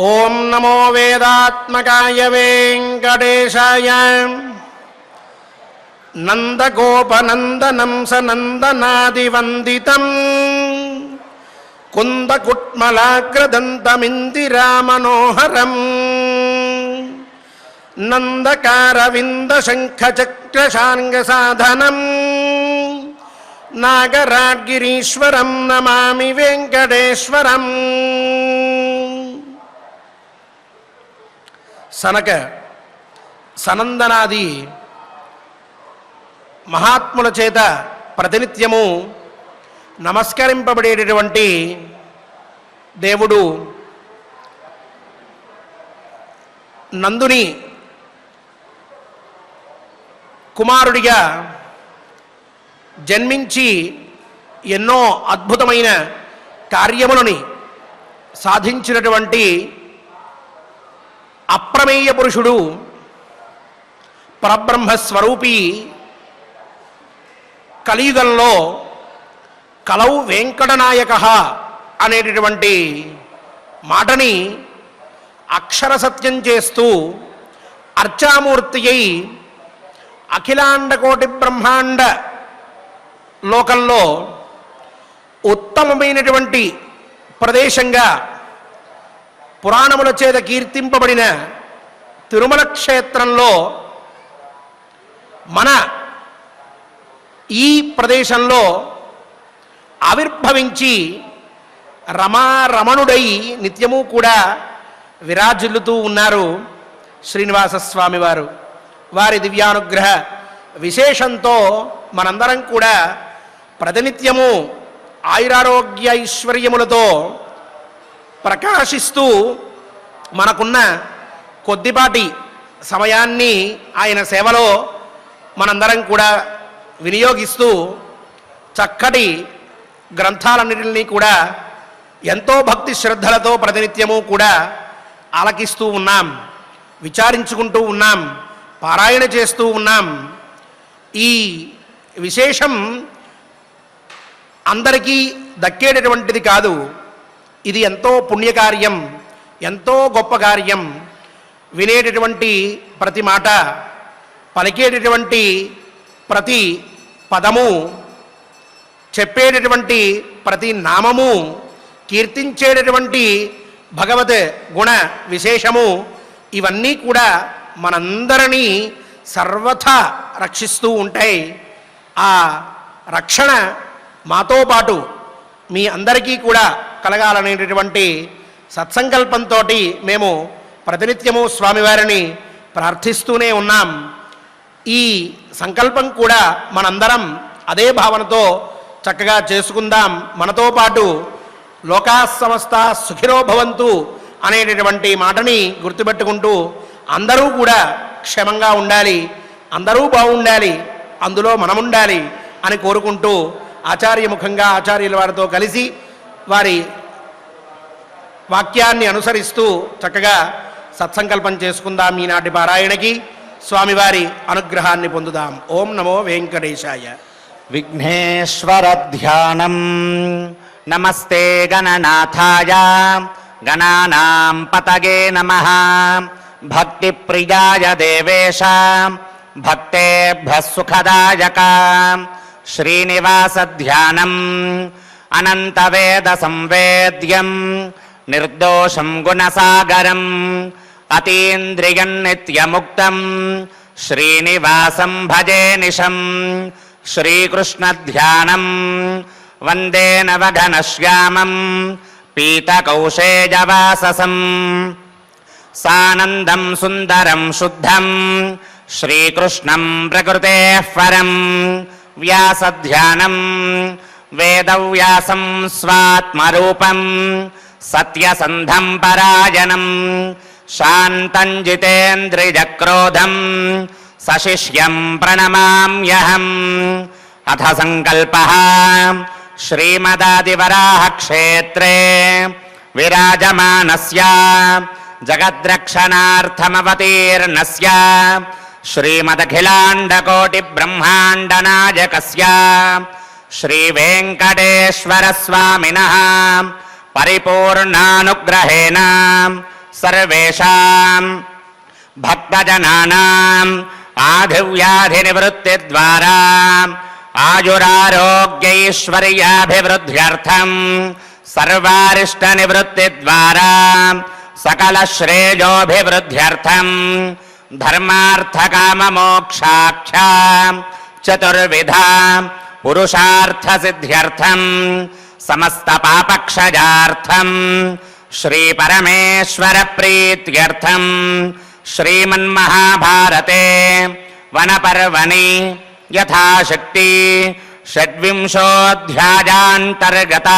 ఓం నమో వేదాత్మకాయ వెంకటేశాయ. నందగోపనందనం సనందనాదివందితం కుందకుట్మలాగ్రదంతమిందిరామనోహరం నందకారవిందశంఖచక్రశాంగసాధనం నాగరాడ్గిరీశ్వరం నమామి వెంకటేశ్వరం. సనక సనందనాది మహాత్ముల చేత ప్రతినిత్యము నమస్కరింపబడేటటువంటి దేవుడు నందుని కుమారుడిగా జన్మించి ఎన్నో అద్భుతమైన కార్యములని సాధించినటువంటి అప్రమేయ పురుషుడు, పరబ్రహ్మస్వరూపి, కలియుగంలో కలౌ వెంకటనాయక అనేటటువంటి మాటని అక్షర సత్యం చేస్తూ అర్చామూర్తి అయి అఖిలాండకోటి బ్రహ్మాండ లోకంలో ఉత్తమమైనటువంటి ప్రదేశంగా పురాణముల చేత కీర్తింపబడిన తిరుమల క్షేత్రంలో మన ఈ ప్రదేశంలో ఆవిర్భవించి రమారమణుడై నిత్యము కూడా విరాజిల్లుతూ ఉన్నారు శ్రీనివాసస్వామి వారు. వారి దివ్యానుగ్రహ విశేషంతో మనందరం కూడా ప్రతినిత్యము ఆయురారోగ్య ఐశ్వర్యములతో ప్రకాశిస్తూ మనకున్న కొద్దిపాటి సమయాన్ని ఆయన సేవలో మనందరం కూడా వినియోగిస్తూ చక్కటి గ్రంథాలన్నింటినీ కూడా ఎంతో భక్తి శ్రద్ధలతో ప్రతినిత్యము కూడా ఆలకిస్తూ ఉన్నాం, విచారించుకుంటూ ఉన్నాం, పారాయణ చేస్తూ ఉన్నాం. ఈ విశేషం అందరికీ దక్కేటటువంటిది కాదు. ఇది ఎంతో పుణ్యకార్యం, ఎంతో గొప్ప కార్యం. వినేటటువంటి ప్రతి మాట, పలికేటటువంటి ప్రతి పదము, చెప్పేటటువంటి ప్రతి నామము, కీర్తించేటటువంటి భగవత్ గుణ విశేషము, ఇవన్నీ కూడా మనందరినీ సర్వథా రక్షిస్తూ ఉంటాయి. ఆ రక్షణ మాతో పాటు మీ అందరికీ కూడా కలగాలనేటటువంటి సత్సంకల్పంతో మేము ప్రతినిత్యము స్వామివారిని ప్రార్థిస్తూనే ఉన్నాం. ఈ సంకల్పం కూడా మనందరం అదే భావనతో చక్కగా చేసుకుందాం. మనతో పాటు లోకా సమస్త సుఖినో భవంతు అనేటటువంటి మాటని గుర్తుపెట్టుకుంటూ అందరూ కూడా క్షేమంగా ఉండాలి, అందరూ బాగుండాలి, అందులో మనముండాలి అని కోరుకుంటూ ఆచార్యముఖంగా ఆచార్యుల వారితో కలిసి వారి వాక్యాన్ని అనుసరిస్తూ చక్కగా సత్సంకల్పం చేసుకుందాం. ఈనాటి పారాయణకి స్వామివారి అనుగ్రహాన్ని పొందుదాం. ఓం నమో వెంకటేశాయ. విఘ్నేశ్వర ధ్యానం. నమస్తే గణనాథాయ గణానాం పతగే నమః. భక్తి ప్రియాయ దేవేశ భక్తేభ్యః సుఖదాయక. శ్రీనివాస ధ్యానం అనంతవేద సంవేద్యం నిర్దోషం గుణసాగరం అతీంద్రియం నిత్యముక్తం శ్రీనివాసం భజే నిశం. శ్రీకృష్ణ ధ్యానం వందే నవఘనశ్యామం పీతకౌశేజవాససం. సానందం సుందరం శుద్ధం శ్రీకృష్ణం ప్రకృతేః పరం. వ్యాసధ్యానం వేదవ్యాసం స్వాత్మరూపం సత్యసంధం పరాయణం. శాంతం జితేంద్రియక్రోధం సశిష్యం ప్రణమామ్యహం. అథ సంకల్పః శ్రీమదాదివరాహక్షేత్రే విరాజమానస్య జగద్రక్షణార్థమవతీర్ణస్య శ్రీమదఖిలాండకోటి బ్రహ్మాండనాయకస్య శ్రీవేంకటేశ్వర స్వామినః పరిపూర్ణానుగ్రహేణ సర్వేషాం భక్తజనానాం ఆధివ్యాధి నివృత్తి ద్వారా ఆయురారోగ్యైశ్వర్యాభివృద్ధ్యర్థం సర్వారిష్ట నివృత్తి ద్వారా సకల శ్రేయోభివృద్ధ్యర్థం ధర్మార్థకామమోక్షాఖ్య చతుర్విధ పురుషార్థ సిద్ధ్యర్థం సమస్త పాపక్షయార్థం శ్రీ పరమేశ్వర ప్రీత్యర్థం శ్రీమన్మహాభారతే వనపర్వణి యథాశక్తి షడ్వింశోऽధ్యాయాन्तर्गत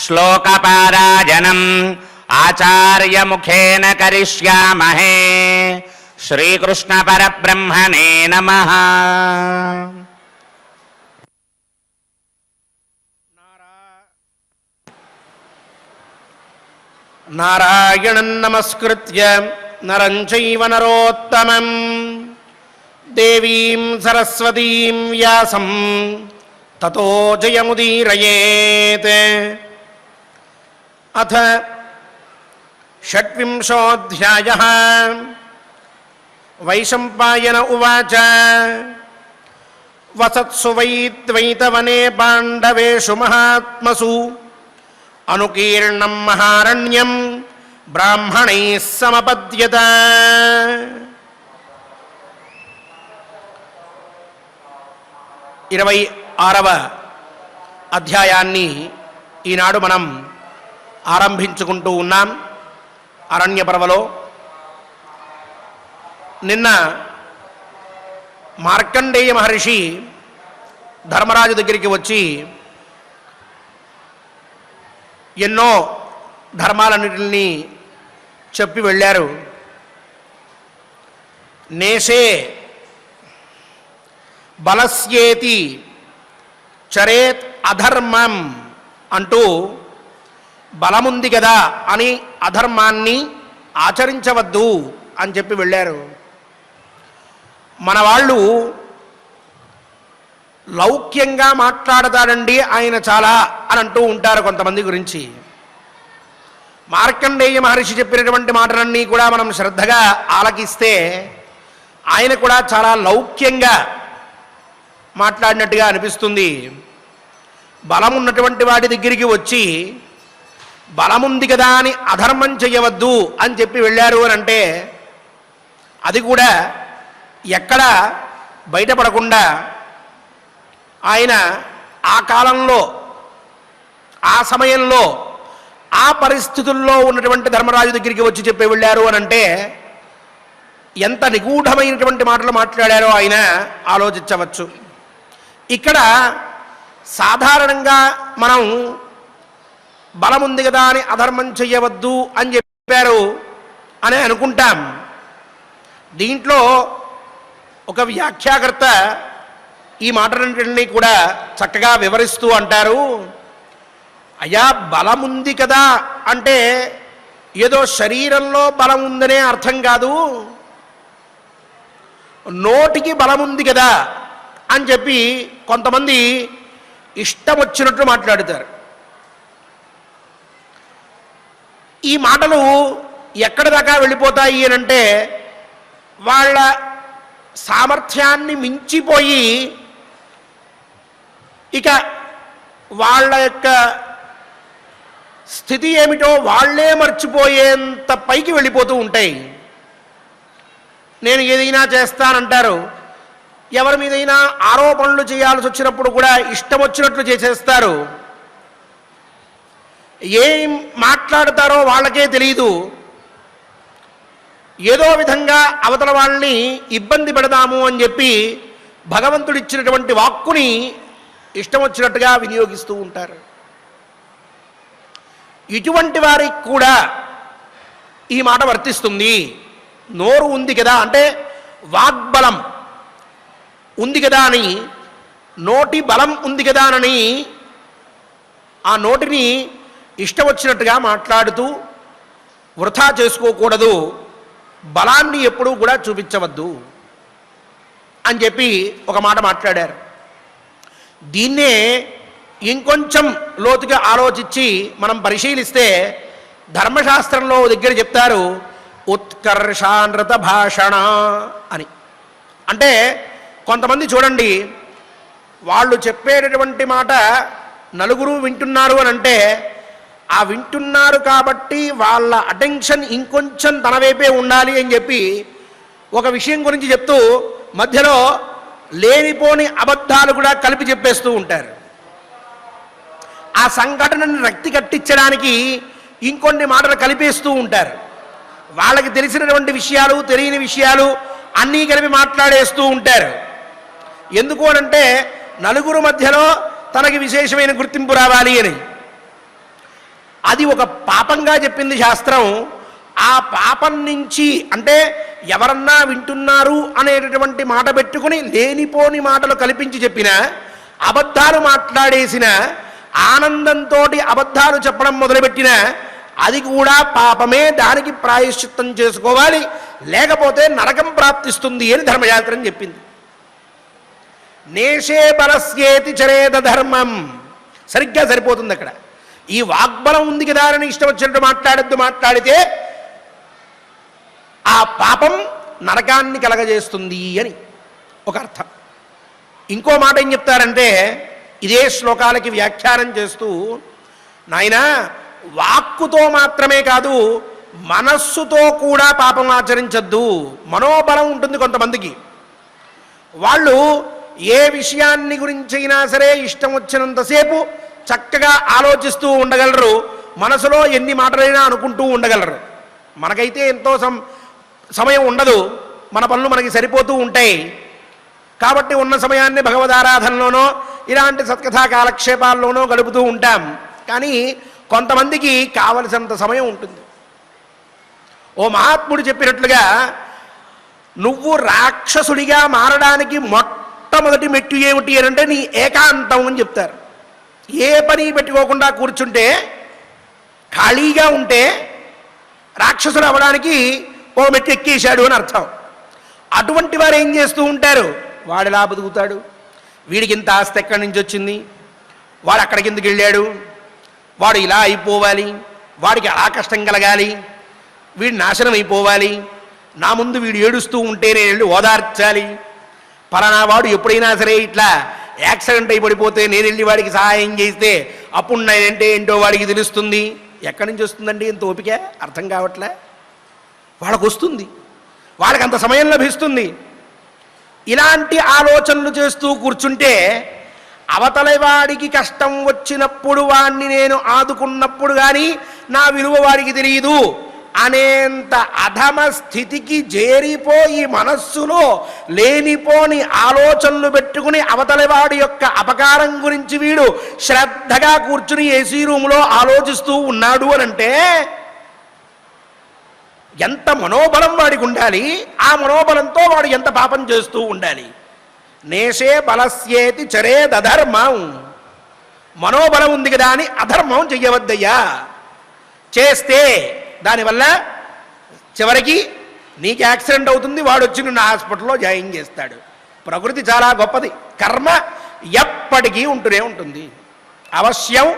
శ్లోకపారాయణం ఆచార్యముఖేన కరిష్యామహే. శ్రీకృష్ణ పరబ్రహ్మణే నమః. నారాయణం నమస్కృత్య నరం చైవ నరోత్తమం దేవీం సరస్వతీం వ్యాసం తతో జయముదీరయేత్. అథ షడ్వింశోऽధ్యాయః. వైశంపాయన ఉవాచ వసత్సు వై ద్వైతవనే పాండవేషు మహాత్మసు అనుకీర్ణం మహారణ్యం బ్రాహ్మణైః సమపద్యత. 26వ అధ్యాయాన్ని ఈనాడు మనం ఆరంభించుకుంటూ ఉన్నాం. అరణ్య పర్వలో నిన్న మార్కండేయ మహర్షి ధర్మరాజు దగ్గరికి వచ్చి ఎన్నో ధర్మాలన్నిటిని చెప్పి వెళ్ళారు. నేషే బలస్యేతి చరేత్ అధర్మం అంటూ బలముంది కదా అని అధర్మాన్ని ఆచరించవద్దు అని చెప్పి వెళ్ళారు. మన వాళ్ళు లౌక్యంగా మాట్లాడతాడండి ఆయన చాలా అని అంటూ ఉంటారు కొంతమంది గురించి. మార్కండేయ మహర్షి చెప్పినటువంటి మాటలన్నీ కూడా మనం శ్రద్ధగా ఆలకిస్తే ఆయన కూడా చాలా లౌక్యంగా మాట్లాడినట్టుగా అనిపిస్తుంది. బలమున్నటువంటి వాడి దగ్గరికి వచ్చి బలముంది కదా అని అధర్మం చెయ్యవద్దు అని చెప్పి వెళ్ళారు అని అంటే అది కూడా ఎక్కడ బయటపడకుండా ఆయన ఆ కాలంలో ఆ సమయంలో ఆ పరిస్థితుల్లో ఉన్నటువంటి ధర్మరాజు దగ్గరికి వచ్చి చెప్పి వెళ్ళారు అని అంటే ఎంత నిగూఢమైనటువంటి మాటలు మాట్లాడారో ఆయన ఆలోచించవచ్చు. ఇక్కడ సాధారణంగా మనం బలముంది కదా అని అధర్మం చెయ్యవద్దు అని చెప్పారు అని అనుకుంటాం. దీంట్లో ఒక వ్యాఖ్యాకర్త ఈ మాటలన్నింటినీ కూడా చక్కగా వివరిస్తూ అంటారు, అయ్యా బలముంది కదా అంటే ఏదో శరీరంలో బలం ఉందనే అర్థం కాదు, నోటికి బలముంది కదా అని చెప్పి కొంతమంది ఇష్టం వచ్చినట్లు మాట్లాడుతారు. ఈ మాటలు ఎక్కడి దాకా వెళ్ళిపోతాయి అని అంటే వాళ్ళ సామర్థ్యాన్ని మించిపోయి ఇక వాళ్ళ యొక్క స్థితి ఏమిటో వాళ్ళే మర్చిపోయేంత పైకి వెళ్ళిపోతూ ఉంటాయి. నేను ఏదైనా చేస్తానంటారు, ఎవరి మీదైనా ఆరోపణలు చేయాల్సి వచ్చినప్పుడు కూడా ఇష్టం వచ్చినట్లు చేసేస్తారు. ఏం మాట్లాడతారో వాళ్ళకే తెలియదు. ఏదో విధంగా అవతల వాళ్ళని ఇబ్బంది పెడదాము అని చెప్పి భగవంతుడిచ్చినటువంటి వాక్కుని ఇష్టం వచ్చినట్టుగా వినియోగిస్తూ ఉంటారు. ఇటువంటి వారికి కూడా ఈ మాట వర్తిస్తుంది. నోరు ఉంది కదా అంటే వాగ్బలం ఉంది కదా అని, నోటి బలం ఉంది కదా అని ఆ నోటిని ఇష్టం వచ్చినట్టుగా మాట్లాడుతూ వృథా చేసుకోకూడదు, బలాన్ని ఎప్పుడూ కూడా చూపించవద్దు అని చెప్పి ఒక మాట మాట్లాడారు. దీన్నే ఇంకొంచెం లోతుగా ఆలోచించి మనం పరిశీలిస్తే ధర్మశాస్త్రంలో దగ్గర చెప్తారు ఉత్కర్షానృత భాషణ అని. అంటే కొంతమంది చూడండి, వాళ్ళు చెప్పేటటువంటి మాట నలుగురు వింటున్నారు అని అంటే ఆ వింటున్నారు కాబట్టి వాళ్ళ అటెన్షన్ ఇంకొంచెం తన వైపే ఉండాలి అని చెప్పి ఒక విషయం గురించి చెప్తూ మధ్యలో లేనిపోని అబద్ధాలు కూడా కలిపి చెప్పేస్తూ ఉంటారు. ఆ సంఘటనను రక్తి కట్టించడానికి ఇంకొన్ని మాటలు కలిపేస్తూ ఉంటారు. వాళ్ళకి తెలిసినటువంటి విషయాలు తెలియని విషయాలు అన్నీ కలిపి మాట్లాడేస్తూ ఉంటారు. ఎందుకు అనంటే నలుగురు మధ్యలో తనకి విశేషమైన గుర్తింపు రావాలి అని. అది ఒక పాపంగా చెప్పింది శాస్త్రం. ఆ పాపం నుంచి అంటే ఎవరన్నా వింటున్నారు అనేటటువంటి మాట పెట్టుకుని లేనిపోని మాటలు కల్పించి చెప్పిన, అబద్ధాలు మాట్లాడేసిన, ఆనందంతో అబద్ధాలు చెప్పడం మొదలుపెట్టిన అది కూడా పాపమే. దానికి ప్రాయశ్చిత్తం చేసుకోవాలి, లేకపోతే నరకం ప్రాప్తిస్తుంది అని ధర్మశాస్త్రం చెప్పింది. నేషే బలస్యేతి చరేద ధర్మం సరిగ్గా సరిపోతుంది అక్కడ. ఈ వాగ్బలం ఉంది కదా అని ఇష్టం వచ్చినట్టు మాట్లాడితే ఆ పాపం నరకాన్ని కలగజేస్తుంది అని ఒక అర్థం. ఇంకో మాట ఏం చెప్తారంటే ఇదే శ్లోకాలకి వ్యాఖ్యానం చేస్తూ, నాయనా వాక్కుతో మాత్రమే కాదు మనస్సుతో కూడా పాపం ఆచరించద్దు. మనోబలం ఉంటుంది కొంతమందికి. వాళ్ళు ఏ విషయాన్ని గురించైనా సరే ఇష్టం వచ్చినంతసేపు చక్కగా ఆలోచిస్తూ ఉండగలరు, మనసులో ఎన్ని మాటలైనా అనుకుంటూ ఉండగలరు. మనకైతే ఎంతో సమయం ఉండదు, మన పనులు మనకి సరిపోతూ ఉంటాయి. కాబట్టి ఉన్న సమయాన్ని భగవదారాధనలోనో ఇలాంటి సత్కథా కాలక్షేపాల్లోనో గడుపుతూ ఉంటాం. కానీ కొంతమందికి కావలసినంత సమయం ఉంటుంది. ఓ మహాత్ముడు చెప్పినట్లుగా నువ్వు రాక్షసుడిగా మారడానికి మొట్టమొదటి మెట్టు ఏమిటి అని అంటే నీ ఏకాంతం అని చెప్తారు. ఏ పని పెట్టుకోకుండా కూర్చుంటే ఖాళీగా ఉంటే రాక్షసుడు అవ్వడానికి ఓ మెట్టు ఎక్కేశాడు అని అర్థం. అటువంటి వారు ఏం చేస్తూ ఉంటారు, వాడిలా బతుకుతాడు, వీడికి ఇంత ఆస్తి ఎక్కడి నుంచి వచ్చింది, వాడు అక్కడికి ఎందుకు వెళ్ళాడు, వాడు ఇలా అయిపోవాలి, వాడికి అలా కష్టం కలగాలి, వీడు నాశనం అయిపోవాలి, నా ముందు వీడు ఏడుస్తూ ఉంటే నేను వెళ్ళి ఓదార్చాలి, పలానా వాడు ఎప్పుడైనా సరే ఇట్లా యాక్సిడెంట్ అయి పడిపోతే నేను వెళ్ళి వాడికి సహాయం చేస్తే అప్పుడు నేనంటే ఏంటో వాడికి తెలుస్తుంది. ఎక్కడి నుంచి వస్తుందండి ఇంత ఓపిక? అర్థం కావట్లే. వాళ్ళకు వస్తుంది, వాళ్ళకి అంత సమయం లభిస్తుంది. ఇలాంటి ఆలోచనలు చేస్తూ కూర్చుంటే అవతల వాడికి కష్టం వచ్చినప్పుడు వాడిని నేను ఆదుకున్నప్పుడు కానీ నా విలువ వాడికి తెలియదు అనేంత అధమ స్థితికి చేరిపోయి మనస్సులో లేనిపోని ఆలోచనలు పెట్టుకుని అవతలవాడి యొక్క అపకారం గురించి వీడు శ్రద్ధగా కూర్చుని ఏసీ రూములో ఆలోచిస్తూ ఉన్నాడు అనంటే ఎంత మనోబలం వాడికి ఉండాలి, ఆ మనోబలంతో వాడు ఎంత పాపం చేస్తూ ఉండాలి. నేషే బలస్యేతి చరేదధర్మం. మనోబలం ఉంది కదా అని అధర్మం చెయ్యవద్దయ్యా. చేస్తే దానివల్ల చివరికి నీకు యాక్సిడెంట్ అవుతుంది, వాడు వచ్చి నిన్ను హాస్పిటల్లో జాయిన్ చేస్తాడు. ప్రకృతి చాలా గొప్పది, కర్మ ఎప్పటికీ ఉంటూనే ఉంటుంది. అవశ్యం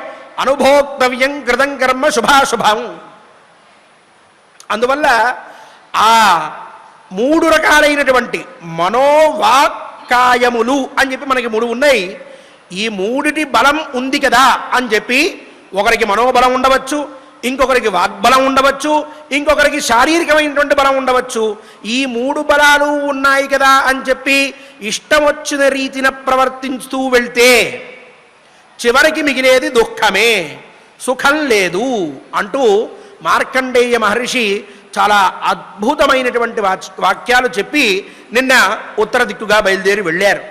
అనుభోక్తవ్యం కృతం కర్మ శుభాశుభం. అందువల్ల ఆ మూడు రకాలైనటువంటి మనోవాక్కాయములు అని చెప్పి మనకి మూడు ఉన్నాయి. ఈ మూడిటి బలం ఉంది కదా అని చెప్పి ఒకరికి మనోబలం ఉండవచ్చు, ఇంకొకరికి వాగ్బలం ఉండవచ్చు, ఇంకొకరికి శారీరకమైనటువంటి బలం ఉండవచ్చు. ఈ మూడు బలాలు ఉన్నాయి కదా అని చెప్పి ఇష్టం వచ్చిన రీతిన ప్రవర్తిస్తూ వెళ్తే చివరికి మిగిలేది దుఃఖమే, సుఖం లేదు అంటూ మార్కండేయ మహర్షి చాలా అద్భుతమైనటువంటి వాక్యాలు చెప్పి నిన్న ఉత్తర దిక్కుగా బయలుదేరి వెళ్ళారు.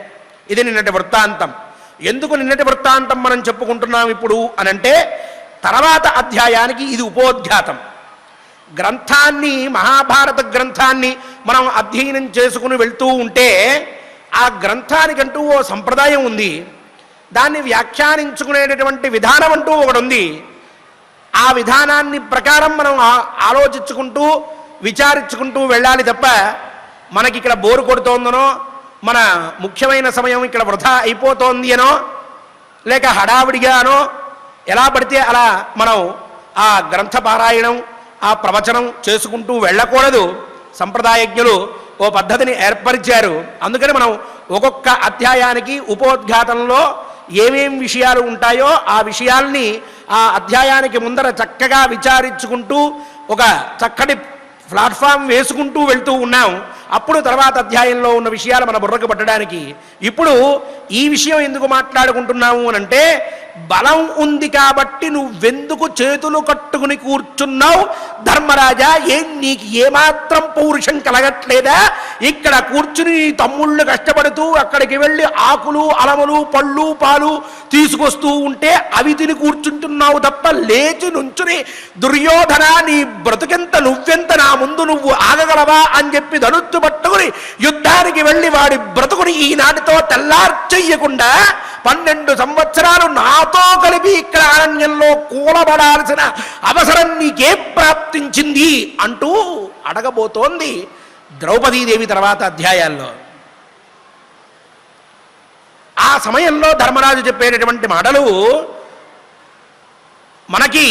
ఇది నిన్నటి వృత్తాంతం. ఎందుకు నిన్నటి వృత్తాంతం మనం చెప్పుకుంటున్నాం ఇప్పుడు అనంటే తర్వాత అధ్యాయానికి ఇది ఉపోద్ఘాతం. గ్రంథాన్ని, మహాభారత గ్రంథాన్ని మనం అధ్యయనం చేసుకుని వెళ్తూ ఉంటే ఆ గ్రంథానికంటూ ఓ సంప్రదాయం ఉంది, దాన్ని వ్యాఖ్యానించుకునేటటువంటి విధానం అంటూ ఒకటి ఉంది. ఆ విధానాన్ని ప్రకారం మనం ఆలోచించుకుంటూ విచారించుకుంటూ వెళ్ళాలి తప్ప మనకి ఇక్కడ బోరు కొడుతోందనో, మన ముఖ్యమైన సమయం ఇక్కడ వృధా అయిపోతోంది అనో, లేక హడావిడిగానో ఎలా పడితే అలా మనం ఆ గ్రంథ పారాయణం ఆ ప్రవచనం చేసుకుంటూ వెళ్ళకూడదు. సంప్రదాయజ్ఞులు ఓ పద్ధతిని ఏర్పరిచారు. అందుకని మనం ఒక్కొక్క అధ్యాయానికి ఉపోద్ఘాతంలో ఏమేం విషయాలు ఉంటాయో ఆ విషయాల్ని ఆ అధ్యాయానికి ముందర చక్కగా విచారించుకుంటూ ఒక చక్కటి ప్లాట్ఫామ్ వేసుకుంటూ వెళ్తూ ఉన్నాం. అప్పుడు తర్వాత అధ్యాయంలో ఉన్న విషయాలు మన బుర్రకు పట్టడానికి. ఇప్పుడు ఈ విషయం ఎందుకు మాట్లాడుకుంటున్నాము అనంటే, బలం ఉంది కాబట్టి నువ్వెందుకు చేతులు కట్టుకుని కూర్చున్నావు ధర్మరాజా? నీకు ఏమాత్రం పౌరుషం కలగట్లేదా? ఇక్కడ కూర్చుని నీ తమ్ముళ్ళు కష్టపడుతూ అక్కడికి వెళ్ళి ఆకులు అలములు పళ్ళు పాలు తీసుకొస్తూ ఉంటే అవి తిని కూర్చుంటున్నావు తప్ప లేచి నుంచుని దుర్యోధన నీ బ్రతుకెంత నువ్వెంత, నా ముందు నువ్వు ఆగగలవా అని చెప్పి ధనుత్తు పట్టుకుని యుద్ధానికి వెళ్ళి వాడి బ్రతుకుని ఈనాటితో తెల్లార్చెయ్యకుండా 12 సంవత్సరాలు నాతో కలిపి ఇక్కడ అరణ్యంలో కూలబడాల్సిన అవసరం నీకే ప్రాప్తించింది అంటూ అడగబోతోంది ద్రౌపదీదేవి తర్వాత అధ్యాయాల్లో. ఆ సమయంలో ధర్మరాజు చెప్పేటటువంటి మాటలు మనకి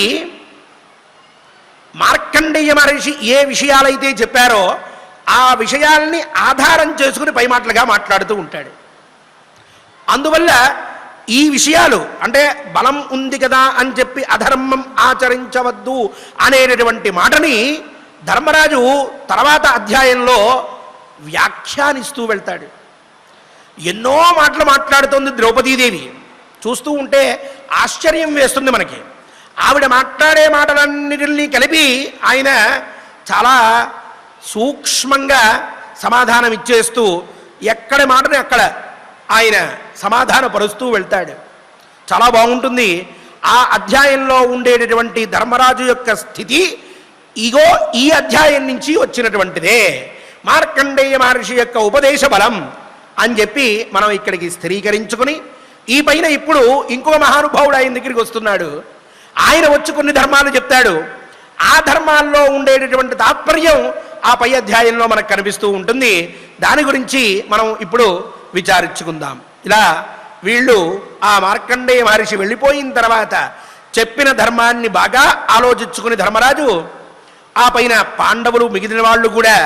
మార్కండేయ మహర్షి ఏ విషయాలైతే చెప్పారో ఆ విషయాల్ని ఆధారం చేసుకుని పై మాటలుగా మాట్లాడుతూ ఉంటాడు. అందువల్ల ఈ విషయాలు అంటే బలం ఉంది కదా అని చెప్పి అధర్మం ఆచరించవద్దు అనేటటువంటి మాటని ధర్మరాజు తర్వాత అధ్యాయంలో వ్యాఖ్యానిస్తూ వెళ్తాడు. ఎన్నో మాటలు మాట్లాడుతోంది ద్రౌపదీదేవి. చూస్తూ ఉంటే ఆశ్చర్యం వేస్తుంది మనకి. ఆవిడ మాట్లాడే మాటలన్నిటినీ కలిపి ఆయన చాలా సూక్ష్మంగా సమాధానం ఇచ్చేస్తూ ఎక్కడ మాటని అక్కడ ఆయన సమాధానపరుస్తూ వెళ్తాడు. చాలా బాగుంటుంది. ఆ అధ్యాయంలో ఉండేటటువంటి ధర్మరాజు యొక్క స్థితి ఇగో ఈ అధ్యాయం నుంచి వచ్చినటువంటిదే. మార్కండేయ మహర్షి యొక్క ఉపదేశ బలం అని చెప్పి మనం ఇక్కడికి స్థిరీకరించుకుని, ఈ పైన ఇప్పుడు ఇంకొక మహానుభావుడు ఆయన దగ్గరికి వస్తున్నాడు. ఆయన వచ్చి కొన్ని ధర్మాలు చెప్తాడు. ఆ ధర్మాల్లో ఉండేటటువంటి తాత్పర్యం ఆ పై అధ్యాయంలో మనకు కనిపిస్తూ ఉంటుంది. దాని గురించి మనం ఇప్పుడు విచారించుకుందాం. ఇలా వీళ్ళు ఆ మార్కండేయ మహర్షి వెళ్ళిపోయిన తర్వాత చెప్పిన ధర్మాన్ని బాగా ఆలోచించుకుని ధర్మరాజు ఆ పైన పాండవులు మిగిలిన వాళ్ళు కూడా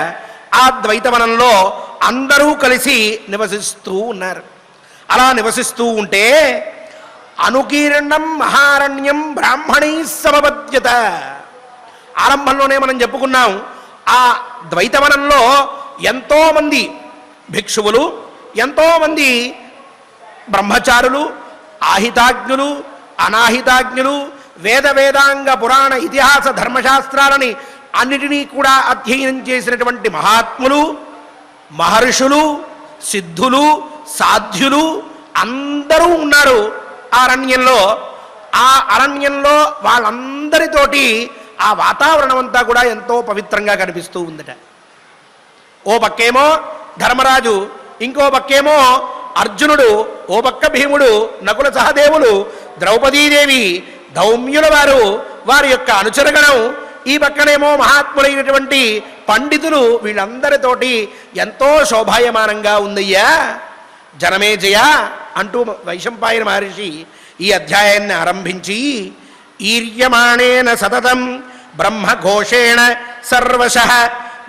ఆ ద్వైతవనంలో అందరూ కలిసి నివసిస్తూ ఉన్నారు. అలా నివసిస్తూ ఉంటే అనుకీర్ణం మహారణ్యం బ్రాహ్మణై సమపద్యత. ఆరంభంలోనే మనం చెప్పుకున్నాం, ఆ ద్వైతవనంలో ఎంతోమంది భిక్షువులు, ఎంతోమంది బ్రహ్మచారులు, ఆహితాజ్ఞులు, అనాహితాజ్ఞులు, వేదాంగ పురాణ ఇతిహాస ధర్మశాస్త్రాలని అన్నిటినీ కూడా అధ్యయనం చేసినటువంటి మహాత్ములు, మహర్షులు, సిద్ధులు, సాధ్యులు అందరూ ఉన్నారు ఆ అరణ్యంలో. ఆ అరణ్యంలో వాళ్ళందరితోటి ఆ వాతావరణం అంతా కూడా ఎంతో పవిత్రంగా కనిపిస్తూ ఉందట. ఓ పక్కేమో ధర్మరాజు, ఇంకో పక్కేమో అర్జునుడు, ఓ పక్క భీముడు, నకుల సహదేవులు, ద్రౌపదీదేవి, ధౌమ్యుల వారు, వారి యొక్క అనుచరగణం, ఈ పక్కనేమో మహాత్ములైనటువంటి పండితులు, వీళ్ళందరితోటి ఎంతో శోభాయమానంగా ఉందయ్యా జనమేజయ అంటూ వైశంపాయన మహర్షి ఈ అధ్యాయాన్ని ఆరంభించి, ఈర్యమాణేన సతతం బ్రహ్మఘోషేణ సర్వశః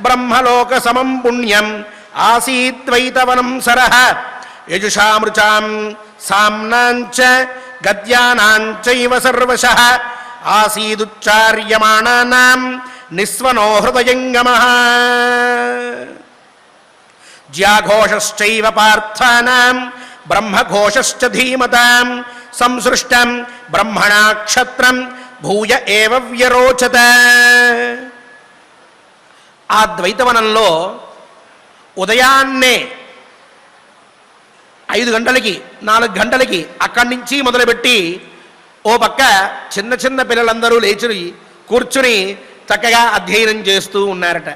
బ్రహ్మలోక సమం పుణ్యం ఆసీద్వైతవనం సరః యజుషామృచాం సామ్నాంచ గద్యానాంచైవ సర్వశః ఆసీదుచ్చార్యమాణానాం నిస్వనో హృదయంగమః జ్యాఘోషశ్చైవ పార్థానాం బ్రహ్మఘోషశ్చ ధీమతాం సంసృష్టం బ్రహ్మణా క్షత్రం భూయ ఏవ వ్యరోచత. ఆ ద్వైతవనంలో ఉదయాన్నే 5 గంటలకి 4 గంటలకి అక్కడి నుంచి మొదలుపెట్టి ఓ పక్క చిన్న చిన్న పిల్లలందరూ లేచి కూర్చుని చక్కగా అధ్యయనం చేస్తూ ఉన్నారట.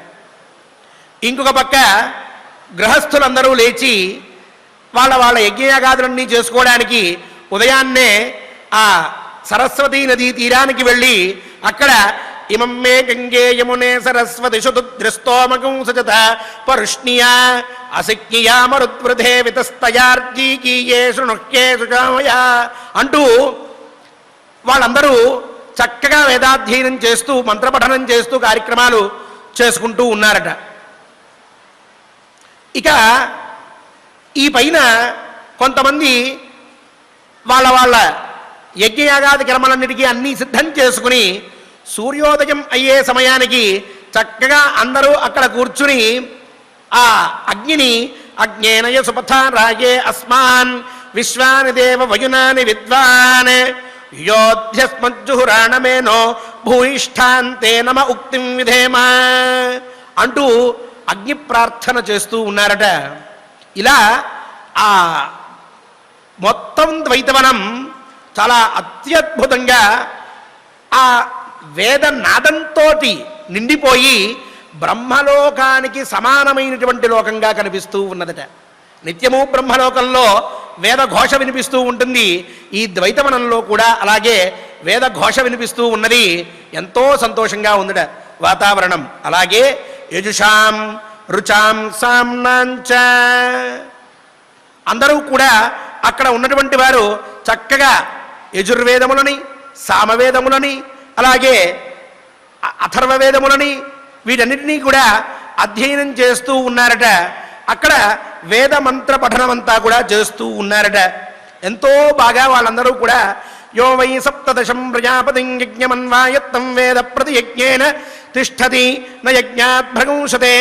ఇంకొక పక్క గృహస్థులందరూ లేచి వాళ్ళ యజ్ఞయాగాదులన్నీ చేసుకోవడానికి ఉదయాన్నే ఆ సరస్వతీ నదీ తీరానికి వెళ్ళి అక్కడ ఇమం మే గంగే యమునే సరస్వతి శుద్ధృస్తోమకం సజత పరుష్ణియా అసిక్నియా మరుద్వృధే వితస్తయార్జీకీయే శృణుక్యే సుజామయా అంటూ వాళ్ళందరూ చక్కగా వేదాధ్యయనం చేస్తూ మంత్రపఠనం చేస్తూ కార్యక్రమాలు చేసుకుంటూ ఉన్నారట. ఇక ఈ పైన కొంతమంది వాళ్ళ యజ్ఞయాగాది కర్మలన్నిటికీ అన్నీ సిద్ధం చేసుకుని సూర్యోదయం అయ్యే సమయానికి చక్కగా అందరూ అక్కడ కూర్చుని ఆ అగ్నిని అగ్నేనయ సుపథా రాగే అస్మాన్ విశ్వాని దేవ వయునాని విద్వాన్ యోధ్యస్మజ్జుహురాణమేనో భూయిష్ఠాంతే నమ ఉక్తిం విధేమ అంటూ అగ్ని ప్రార్థన చేస్తూ ఉన్నారట. ఇలా ఆ మొత్తం ద్వైతవనం చాలా అత్యద్భుతంగా ఆ వేదనాదంతో నిండిపోయి బ్రహ్మలోకానికి సమానమైనటువంటి లోకంగా కనిపిస్తూ ఉన్నదట. నిత్యము బ్రహ్మలోకంలో వేదఘోష వినిపిస్తూ ఉంటుంది. ఈ ద్వైతవనంలో కూడా అలాగే వేదఘోష వినిపిస్తూ ఉన్నది. ఎంతో సంతోషంగా ఉందట వాతావరణం. అలాగే యజుషాం రుచాం సామ్నాంచ అందరూ కూడా అక్కడ ఉన్నటువంటి వారు చక్కగా యజుర్వేదములని సామవేదములని అలాగే అథర్వవేదములని వీటన్నిటినీ కూడా అధ్యయనం చేస్తూ ఉన్నారట. అక్కడ వేద మంత్ర పఠనమంతా కూడా చేస్తూ ఉన్నారట. ఎంతో బాగా వాళ్ళందరూ కూడా యో వై సప్తదశం ప్రజాపతిం యజ్ఞమన్వాయత్తం వేద ప్రతియజ్ఞేన తిష్టతి న యజ్ఞాత్ భ్రగుంసతే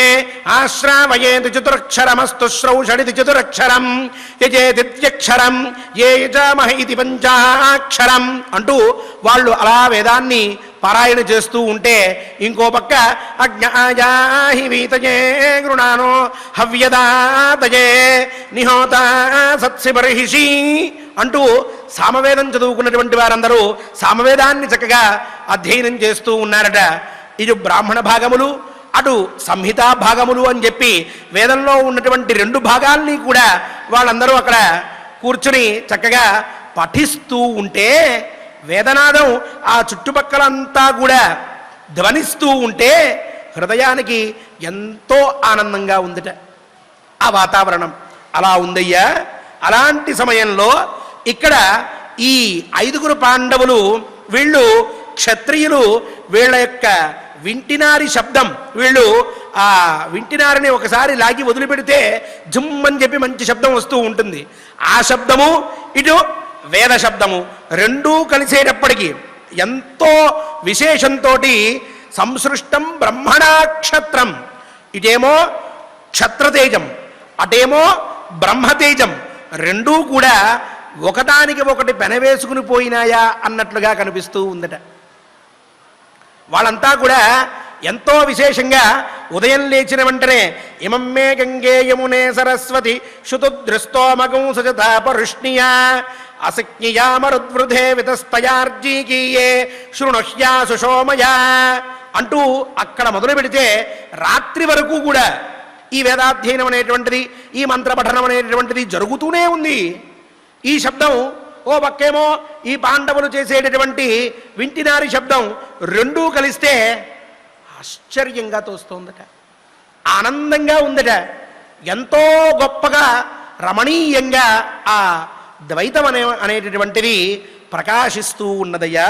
ఆశ్రావయేతి చతురక్షరమస్తు శ్రౌషడితి చతురక్షరం యజేతిత్యక్షరం ఏ యజామహ ఇది పంచాక్షరం అంటూ వాళ్ళు అలా వేదాన్ని పారాయణ చేస్తూ ఉంటే ఇంకో పక్క అజ్ఞాయాహి వీతయే గృణానో హవ్యదాతయే నిహోత సత్సి బర్హిషి అంటూ సామవేదం చదువుకున్నటువంటి వారందరూ సామవేదాన్ని చక్కగా అధ్యయనం చేస్తూ ఉన్నారట. ఇది బ్రాహ్మణ భాగములు అటు సంహితా భాగములు అని చెప్పి వేదంలో ఉన్నటువంటి రెండు భాగాల్ని కూడా వాళ్ళందరూ అక్కడ కూర్చుని చక్కగా పఠిస్తూ ఉంటే వేదనాదం ఆ చుట్టుపక్కలంతా కూడా ధ్వనిస్తూ ఉంటే హృదయానికి ఎంతో ఆనందంగా ఉందట ఆ వాతావరణం. అలా ఉందయ్యా. అలాంటి సమయంలో ఇక్కడ ఈ 5 పాండవులు వీళ్ళు క్షత్రియులు వీళ్ళ యొక్క వింటినారి శబ్దం వీళ్ళు ఆ వింటినారిని ఒకసారి లాగి వదిలిపెడితే జుమ్మని చెప్పి మంచి శబ్దం వస్తూ ఉంటుంది. ఆ శబ్దము ఇటు వేద శబ్దము రెండూ కలిసేటప్పటికీ ఎంతో విశేషంతో సంసృష్టం బ్రహ్మణాక్షత్రం. ఇటేమో క్షత్రతేజం అటేమో బ్రహ్మతేజం రెండూ కూడా ఒకదానికి ఒకటి పెనవేసుకుని పోయినాయా అన్నట్లుగా కనిపిస్తూ ఉందట. వాళ్ళంతా కూడా ఎంతో విశేషంగా ఉదయం లేచిన వెంటనే ఇమమ్మే గంగే యమునే సరస్వతి శుతుదృష్టోమగం సజతాపరుష్ణియా అసజ్ఞయా మరుద్వృధే వితస్తయార్జీకీయే శృణుష్యా సుషోమయా అంటూ అక్కడ మొదలు పెడితే రాత్రి వరకు కూడా ఈ వేదాధ్యయనం అనేటువంటిది ఈ మంత్రపఠనం అనేటువంటిది జరుగుతూనే ఉంది. ఈ శబ్దం ఓ పక్కేమో ఈ పాండవులు చేసేటటువంటి వింటినారి శబ్దం రెండూ కలిస్తే ఆశ్చర్యంగా తోస్తోందట, ఆనందంగా ఉందట. ఎంతో గొప్పగా రమణీయంగా ఆ ద్వైతం అనేటటువంటిది ప్రకాశిస్తూ ఉన్నదయ్యా.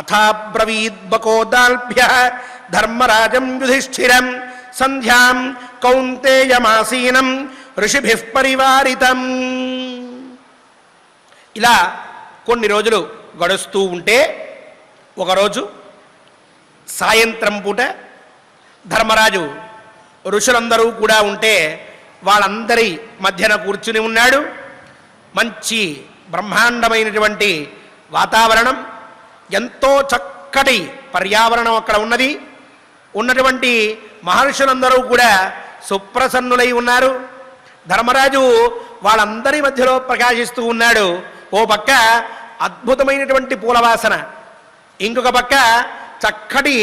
అథాబ్రవీద్బకోదాల్భ్య ధర్మరాజం యుధిష్ఠిరం సంధ్యాం కౌంతేయమాసీనం ఋషిభిః పరివారితం. ఇలా కొన్ని రోజులు గడుస్తూ ఉంటే ఒకరోజు సాయంత్రం పూట ధర్మరాజు ఋషులందరూ కూడా ఉంటే వాళ్ళందరి మధ్యన కూర్చుని ఉన్నాడు. మంచి బ్రహ్మాండమైనటువంటి వాతావరణం, ఎంతో చక్కటి పర్యావరణం అక్కడ ఉన్నది. ఉన్నటువంటి మహర్షులందరూ కూడా సుప్రసన్నులై ఉన్నారు. ధర్మరాజు వాళ్ళందరి మధ్యలో ప్రకాశిస్తూ ఉన్నాడు. ఓ పక్క అద్భుతమైనటువంటి పూలవాసన, ఇంకొక పక్క చక్కటి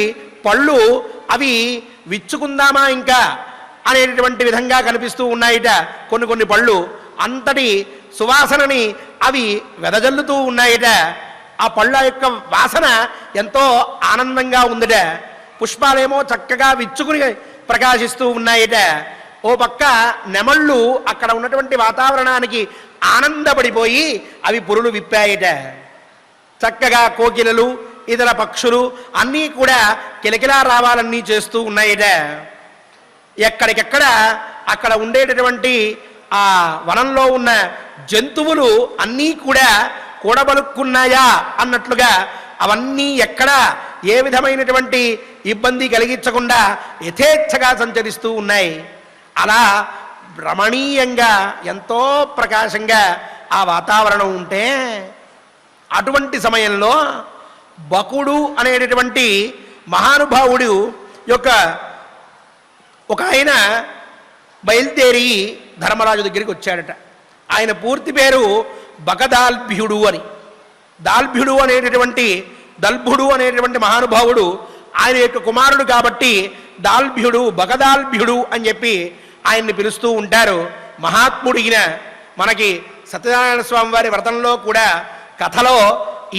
పళ్ళు, అవి విచ్చుకుందామా ఇంకా అనేటటువంటి విధంగా కనిపిస్తూ ఉన్నాయిట. కొన్ని పళ్ళు అంతటి సువాసనని అవి వెదజల్లుతూ ఉన్నాయిట. ఆ పళ్ళ యొక్క వాసన ఎంతో ఆనందంగా ఉందిట. పుష్పాలేమో చక్కగా విచ్చుకుని ప్రకాశిస్తూ ఉన్నాయిట. ఓ పక్క నెమళ్ళు అక్కడ ఉన్నటువంటి వాతావరణానికి ఆనందపడిపోయి అవి పురులు విప్పాయిట. చక్కగా కోకిలలు ఇతర పక్షులు అన్నీ కూడా కిలకిలా రావాలన్నీ చేస్తూ ఉన్నాయట. ఎక్కడికెక్కడ అక్కడ ఉండేటటువంటి ఆ వనంలో ఉన్న జంతువులు అన్నీ కూడా కూడబలుక్కున్నాయా అన్నట్లుగా అవన్నీ ఎక్కడ ఏ విధమైనటువంటి ఇబ్బంది కలిగించకుండా యథేచ్ఛగా సంచరిస్తూ ఉన్నాయి. అలా రమణీయంగా ఎంతో ప్రకాశంగా ఆ వాతావరణం ఉంటే అటువంటి సమయంలో బకుడు అనేటటువంటి మహానుభావుడు యొక్క ఒక ఆయన బయలుదేరి ధర్మరాజు దగ్గరికి వచ్చాడట. ఆయన పూర్తి పేరు బకదాల్భ్యుడు అని. దల్భుడు అనేటటువంటి మహానుభావుడు ఆయన యొక్క కుమారుడు కాబట్టి దాల్భ్యుడు బకదాల్భ్యుడు అని చెప్పి ఆయన్ని పిలుస్తూ ఉంటారు. మహాత్ముడిగిన మనకి సత్యనారాయణ స్వామి వారి వ్రతంలో కూడా కథలో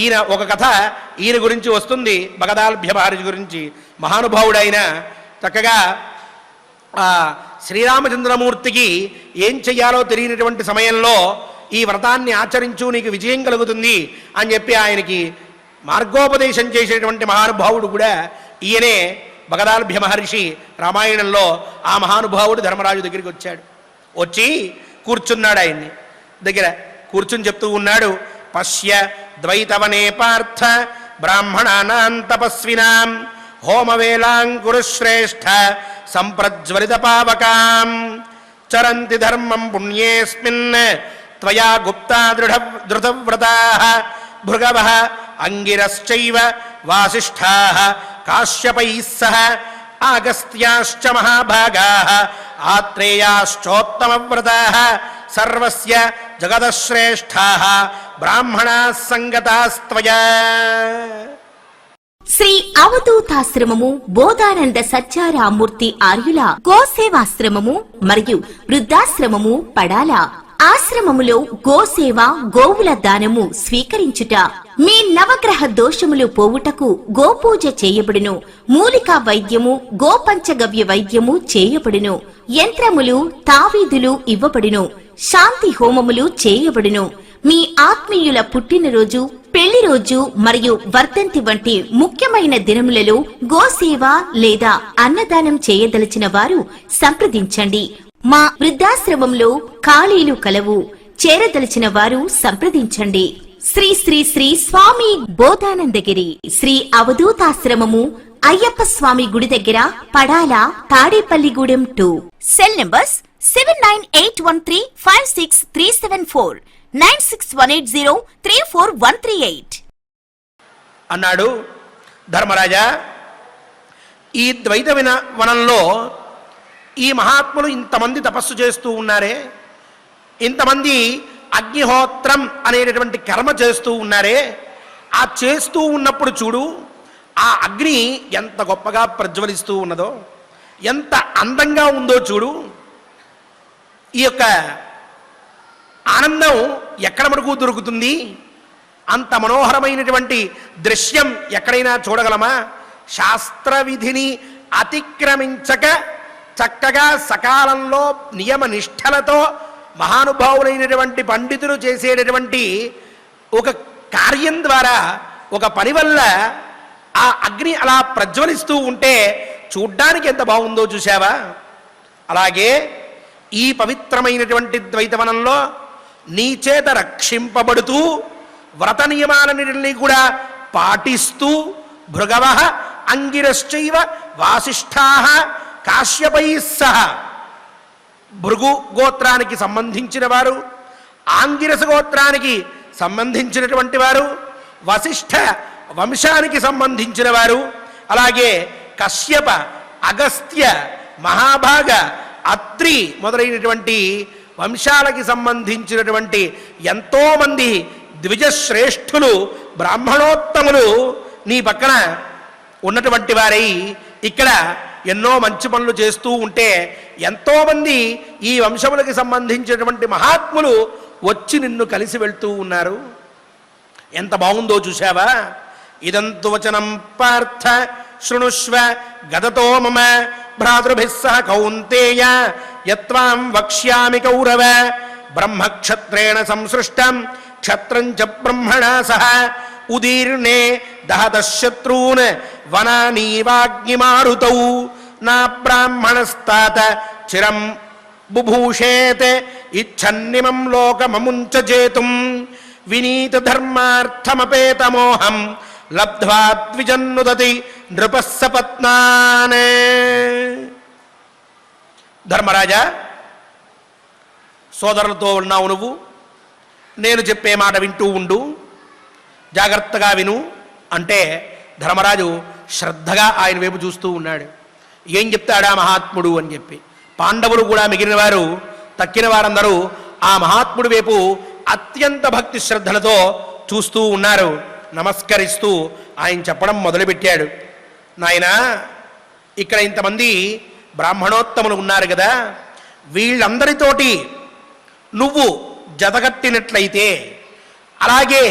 ఈయన ఒక కథ ఈయన గురించి వస్తుంది. బకదాల్భ్య మహర్షి గురించి మహానుభావుడైన చక్కగా శ్రీరామచంద్రమూర్తికి ఏం చెయ్యాలో తెలియనటువంటి సమయంలో ఈ వ్రతాన్ని ఆచరించు నీకు విజయం కలుగుతుంది అని చెప్పి ఆయనకి మార్గోపదేశం చేసేటువంటి మహానుభావుడు కూడా ఈయనే బకదాల్భ్య మహర్షి. రామాయణంలో ఆ మహానుభావుడు ధర్మరాజు దగ్గరికి వచ్చాడు. వచ్చి కూర్చున్నాడు. ఆయన్ని దగ్గర కూర్చుని చెప్తూ ఉన్నాడు, పశ్య ద్వైతవనే పార్థ బ్రాహ్మణానాం తపస్వినాం హోమవేలాంకురుశ్రేష్ఠ సంప్రజ్వలిత పావకాం చరంతి ధర్మం పుణ్యేస్మిన్ త్వయా గుప్తా ధృతవ్రతాః భృగవః అంగిరశ్చైవ వాసిష్ఠాః కాశ్యపైః సహ ఆగస్త్యాశ్చ మహాభాగాః ఆత్రేయాశ్చోత్తమవ్రతాః సర్వస్య జగదశ్రేష్ఠాః బ్రాహ్మణాః సంగతాస్త్వయా. శ్రీ అవధూతాశ్రమము బోధానంద సత్యారామూర్తి ఆర్యుల గోసేవాశ్రమము మరియు వృద్ధాశ్రమము పడాల. ఆశ్రమములో గోసేవ గోవుల దానము స్వీకరించుట, మీ నవగ్రహ దోషములు పోవుటకు గోపూజ చేయబడును. మూలికా వైద్యము గోపంచగవ్య వైద్యము చేయబడును. యంత్రములు తావీదులు ఇవ్వబడును. శాంతి హోమములు చేయబడును. మీ ఆత్మీయుల పుట్టినరోజు, పెళ్లి రోజు మరియు వర్ధంతి వంటి ముఖ్యమైన దినములలో గోసేవ లేదా అన్నదానం చేయదలిచిన వారు సంప్రదించండి. మా వృద్ధాశ్రమంలో ఖాళీలు కలవు. చేరదలిచిన వారు సంప్రదించండి. శ్రీ శ్రీ శ్రీ స్వామి బోధానందగిరి శ్రీ అవధూతాశ్రమము అయ్యప్ప స్వామి గుడి దగ్గర పడాల, తాడేపల్లిగూడెం 2. సెల్ నంబర్స్ 7981356374 9618034138 అన్నాడు. ధర్మరాజా, ఈ ద్వైత వనంలో ఈ మహాత్ములు ఇంతమంది తపస్సు చేస్తూ ఉన్నారే, ఇంతమంది అగ్నిహోత్రం అనేటటువంటి కర్మ చేస్తూ ఉన్నారే, ఆ చేస్తూ ఉన్నప్పుడు చూడు ఆ అగ్ని ఎంత గొప్పగా ప్రజ్వలిస్తూ ఉన్నదో, ఎంత అందంగా ఉందో చూడు. ఈ యొక్క ఆనందం ఎక్కడ మనకు దొరుకుతుంది? అంత మనోహరమైనటువంటి దృశ్యం ఎక్కడైనా చూడగలమా? శాస్త్ర విధిని అతిక్రమించక చక్కగా సకాలంలో నియమ నిష్ఠలతో మహానుభావులైనటువంటి పండితులు చేసేటటువంటి ఒక కార్యం ద్వారా, ఒక పని వల్ల ఆ అగ్ని అలా ప్రజ్వలిస్తూ ఉంటే చూడ్డానికి ఎంత బాగుందో చూశావా? అలాగే ఈ పవిత్రమైనటువంటి ద్వైతవనంలో నీ చేత రక్షింపబడుతూ వ్రత నియమాలన్నింటినీ కూడా పాటిస్తూ భృగవ అంగిరశ్చైవ వాసిష్ఠాః కాశ్యపైః సహ, భృగు గోత్రానికి సంబంధించిన వారు, ఆంగిరస గోత్రానికి సంబంధించినటువంటి వారు, వశిష్ఠ వంశానికి సంబంధించిన వారు, అలాగే కశ్యప, అగస్త్య, మహాభాగ, అత్రి మొదలైనటువంటి వంశాలకి సంబంధించినటువంటి ఎంతోమంది ద్విజశ్రేష్ఠులు బ్రాహ్మణోత్తములు నీ పక్కన ఉన్నటువంటి వారై ఇక్కడ ఎన్నో మంచి పనులు చేస్తూ ఉంటే ఎంతోమంది ఈ వంశములకి సంబంధించినటువంటి మహాత్ములు వచ్చి నిన్ను కలిసి వెళ్తూ ఉన్నారు. ఎంత బాగుందో చూశావా? ఇదంతు వచనం పార్థ శృణుష్వ గదతో మమ భ్రాతృభిః సహ కౌంతేయ యత్వాం వక్ష్యామి కౌరవ బ్రహ్మక్షత్రేణ సంసృష్టం క్షత్రం చ బ్రహ్మణా సహ ఉదీర్ణే దహత శత్రూన్ వనానీవాగ్నిమారుతౌ నా బ్రాహ్మణస్తాత చిరం బుభూషేత్ ఇచ్ఛన్నిమం లోకమముంచ చేతుం వినీత ధర్మార్థమపేతమోహం లబ్ధ్వా ద్విజన్నుదతి నృపస్సపత్నాన్. ధర్మరాజా, సోదరులతో ఉన్నావు నువ్వు, నేను చెప్పే మాట వింటూ ఉండు, జాగ్రత్తగా విను అంటే ధర్మరాజు శ్రద్ధగా ఆయన వైపు చూస్తూ ఉన్నాడు. ఏం చెప్తాడా మహాత్ముడు అని చెప్పి. పాండవులు కూడా మిగిలిన వారు, తక్కిన వారందరూ ఆ మహాత్ముడి వైపు అత్యంత భక్తి శ్రద్ధలతో చూస్తూ ఉన్నారు. నమస్కరిస్తూ ఆయన చెప్పడం మొదలుపెట్టాడు. నాయనా, ఇక్కడ ఇంతమంది బ్రాహ్మణోత్తములు ఉన్నారు కదా, వీళ్ళందరితోటి నువ్వు జతగట్టినట్లయితే, అలాగే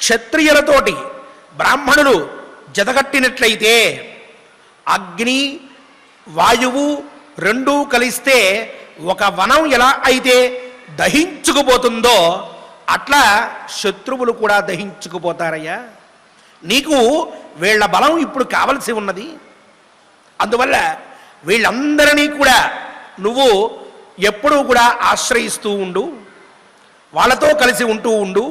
క్షత్రియులతోటి బ్రాహ్మణులు జతగట్టినట్లయితే, అగ్ని వాయువు రెండూ కలిస్తే ఒక వనం ఎలా అయితే దహించుకుపోతుందో అట్లా శత్రువులు కూడా దహించుకుపోతారయ్యా. నీకు వీళ్ళ బలం ఇప్పుడు కావలసి ఉన్నది. అందువల్ల వీళ్ళందరినీ కూడా నువ్వు ఎప్పుడూ కూడా ఆశ్రయిస్తూ ఉండు, వాళ్ళతో కలిసి ఉంటూ ఉండు.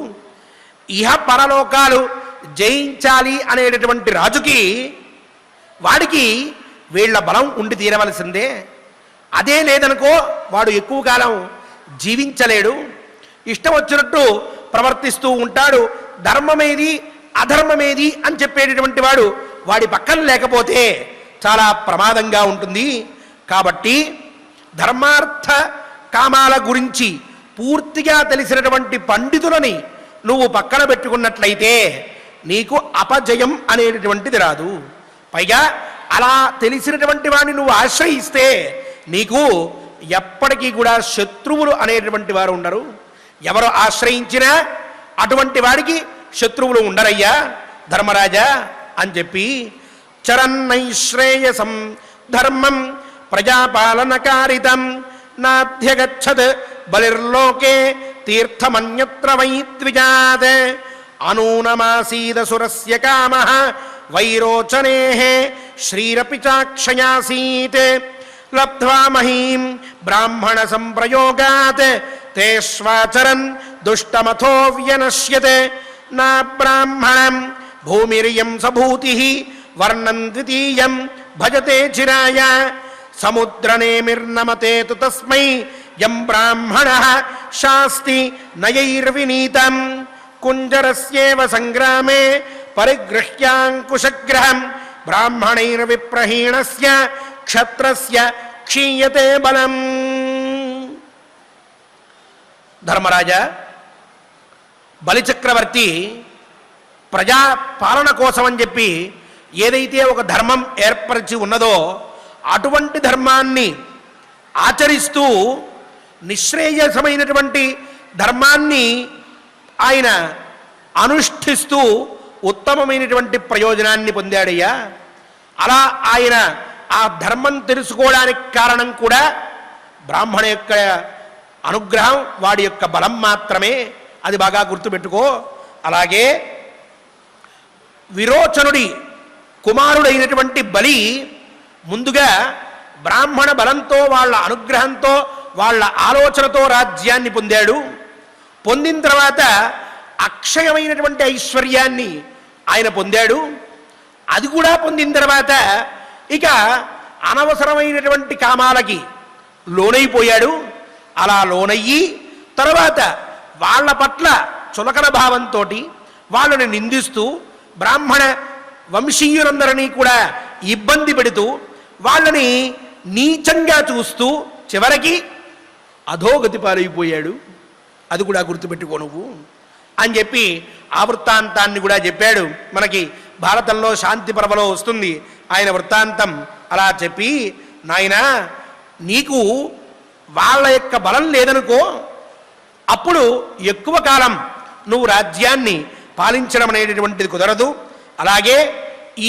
ఇహ పరలోకాలు జయించాలి అనేటటువంటి రాజుకి, వాడికి వీళ్ళ బలం ఉండి తీరవలసిందే. అదే లేదనుకో వాడు ఎక్కువ కాలం జీవించలేడు, ఇష్టం వచ్చినట్టు ప్రవర్తిస్తూ ఉంటాడు. ధర్మమేది అధర్మమేది అని చెప్పేటటువంటి వాడు వాడి పక్కన లేకపోతే చాలా ప్రమాదంగా ఉంటుంది. కాబట్టి ధర్మార్థ కామాల గురించి పూర్తిగా తెలిసినటువంటి పండితులని నువ్వు పక్కన పెట్టుకున్నట్లయితే నీకు అపజయం అనేటటువంటిది రాదు. పైగా అలా తెలిసినటువంటి వాడిని నువ్వు ఆశ్రయిస్తే నీకు ఎప్పటికీ కూడా శత్రువులు అనేటువంటి వారు ఉండరు. ఎవరు ఆశ్రయించినా అటువంటి వాడికి శత్రువులు ఉండరయ్యా ధర్మరాజా అని చెప్పి, చరన్నైశ్రేయసం ధర్మం ప్రజాపాలనకారితం నాధ్యగచ్చత్ బలిర్లోకే తీర్థమన్యత్ర వై ద్విజాత్ అనూనమాసీదసురస్య కామః వైరోచనేః శ్రీరపి చాక్షయాసీత్ లబ్ధ్వా మహీం బ్రాహ్మణ సంప్రయోగాత్ తేష్వాచరన్ దుష్టమథో వ్యనశ్యతే నా బ్రాహ్మణం భూమిరియం సభూతిః వర్ణం ద్వితీయం భజతే చిరాయ సముద్రనేమిర్నమతే తు తస్మై యం బ్రాహ్మణః శాస్తి నయైర్వినీతం కుంజరస్యేవ సంగ్రామే పరిగృహ్యాంకుశగ్రహం బ్రాహ్మణైర్విప్రహీణస్య క్షత్రస్య క్షీయతే బలం. ధర్మరాజా, బలిచక్రవర్తి ప్రజా పాలన కోసం అని చెప్పి ఏదైతే ఒక ధర్మం ఏర్పరిచి ఉన్నదో అటువంటి ధర్మాన్ని ఆచరిస్తూ నిశ్రేయసమైనటువంటి ధర్మాన్ని ఆయన అనుష్ఠిస్తూ ఉత్తమమైనటువంటి ప్రయోజనాన్ని పొందాడయ్యా. అలా ఆయన ఆ ధర్మం తెలుసుకోవడానికి కారణం కూడా బ్రాహ్మణ యొక్క అనుగ్రహం, వాడి యొక్క బలం మాత్రమే. అది బాగా గుర్తుపెట్టుకో. అలాగే విరోచనుడి కుమారుడైనటువంటి బలి ముందుగా బ్రాహ్మణ బలంతో, వాళ్ళ అనుగ్రహంతో, వాళ్ళ ఆలోచనతో రాజ్యాన్ని పొందాడు. పొందిన తర్వాత అక్షయమైనటువంటి ఐశ్వర్యాన్ని ఆయన పొందాడు. అది కూడా పొందిన తర్వాత ఇక అనవసరమైనటువంటి కామాలకి లోనైపోయాడు. అలా లోనయ్యి తర్వాత వాళ్ళ పట్ల చులకన భావంతో వాళ్ళని నిందిస్తూ బ్రాహ్మణ వంశీయులందరినీ కూడా ఇబ్బంది పెడుతూ వాళ్ళని నీచంగా చూస్తూ చివరికి అధోగతి పాలైపోయాడు. అది కూడా గుర్తుపెట్టుకో నువ్వు అని చెప్పి ఆ వృత్తాంతాన్ని కూడా చెప్పాడు. మనకి భారతంలో శాంతి పర్వలో వస్తుంది ఆయన వృత్తాంతం. అలా చెప్పి, నాయనా, నీకు వాళ్ళ యొక్క బలం లేదనుకో, అప్పుడు ఎక్కువ కాలం నువ్వు రాజ్యాన్ని పాలించడం అనేటటువంటిది కుదరదు. అలాగే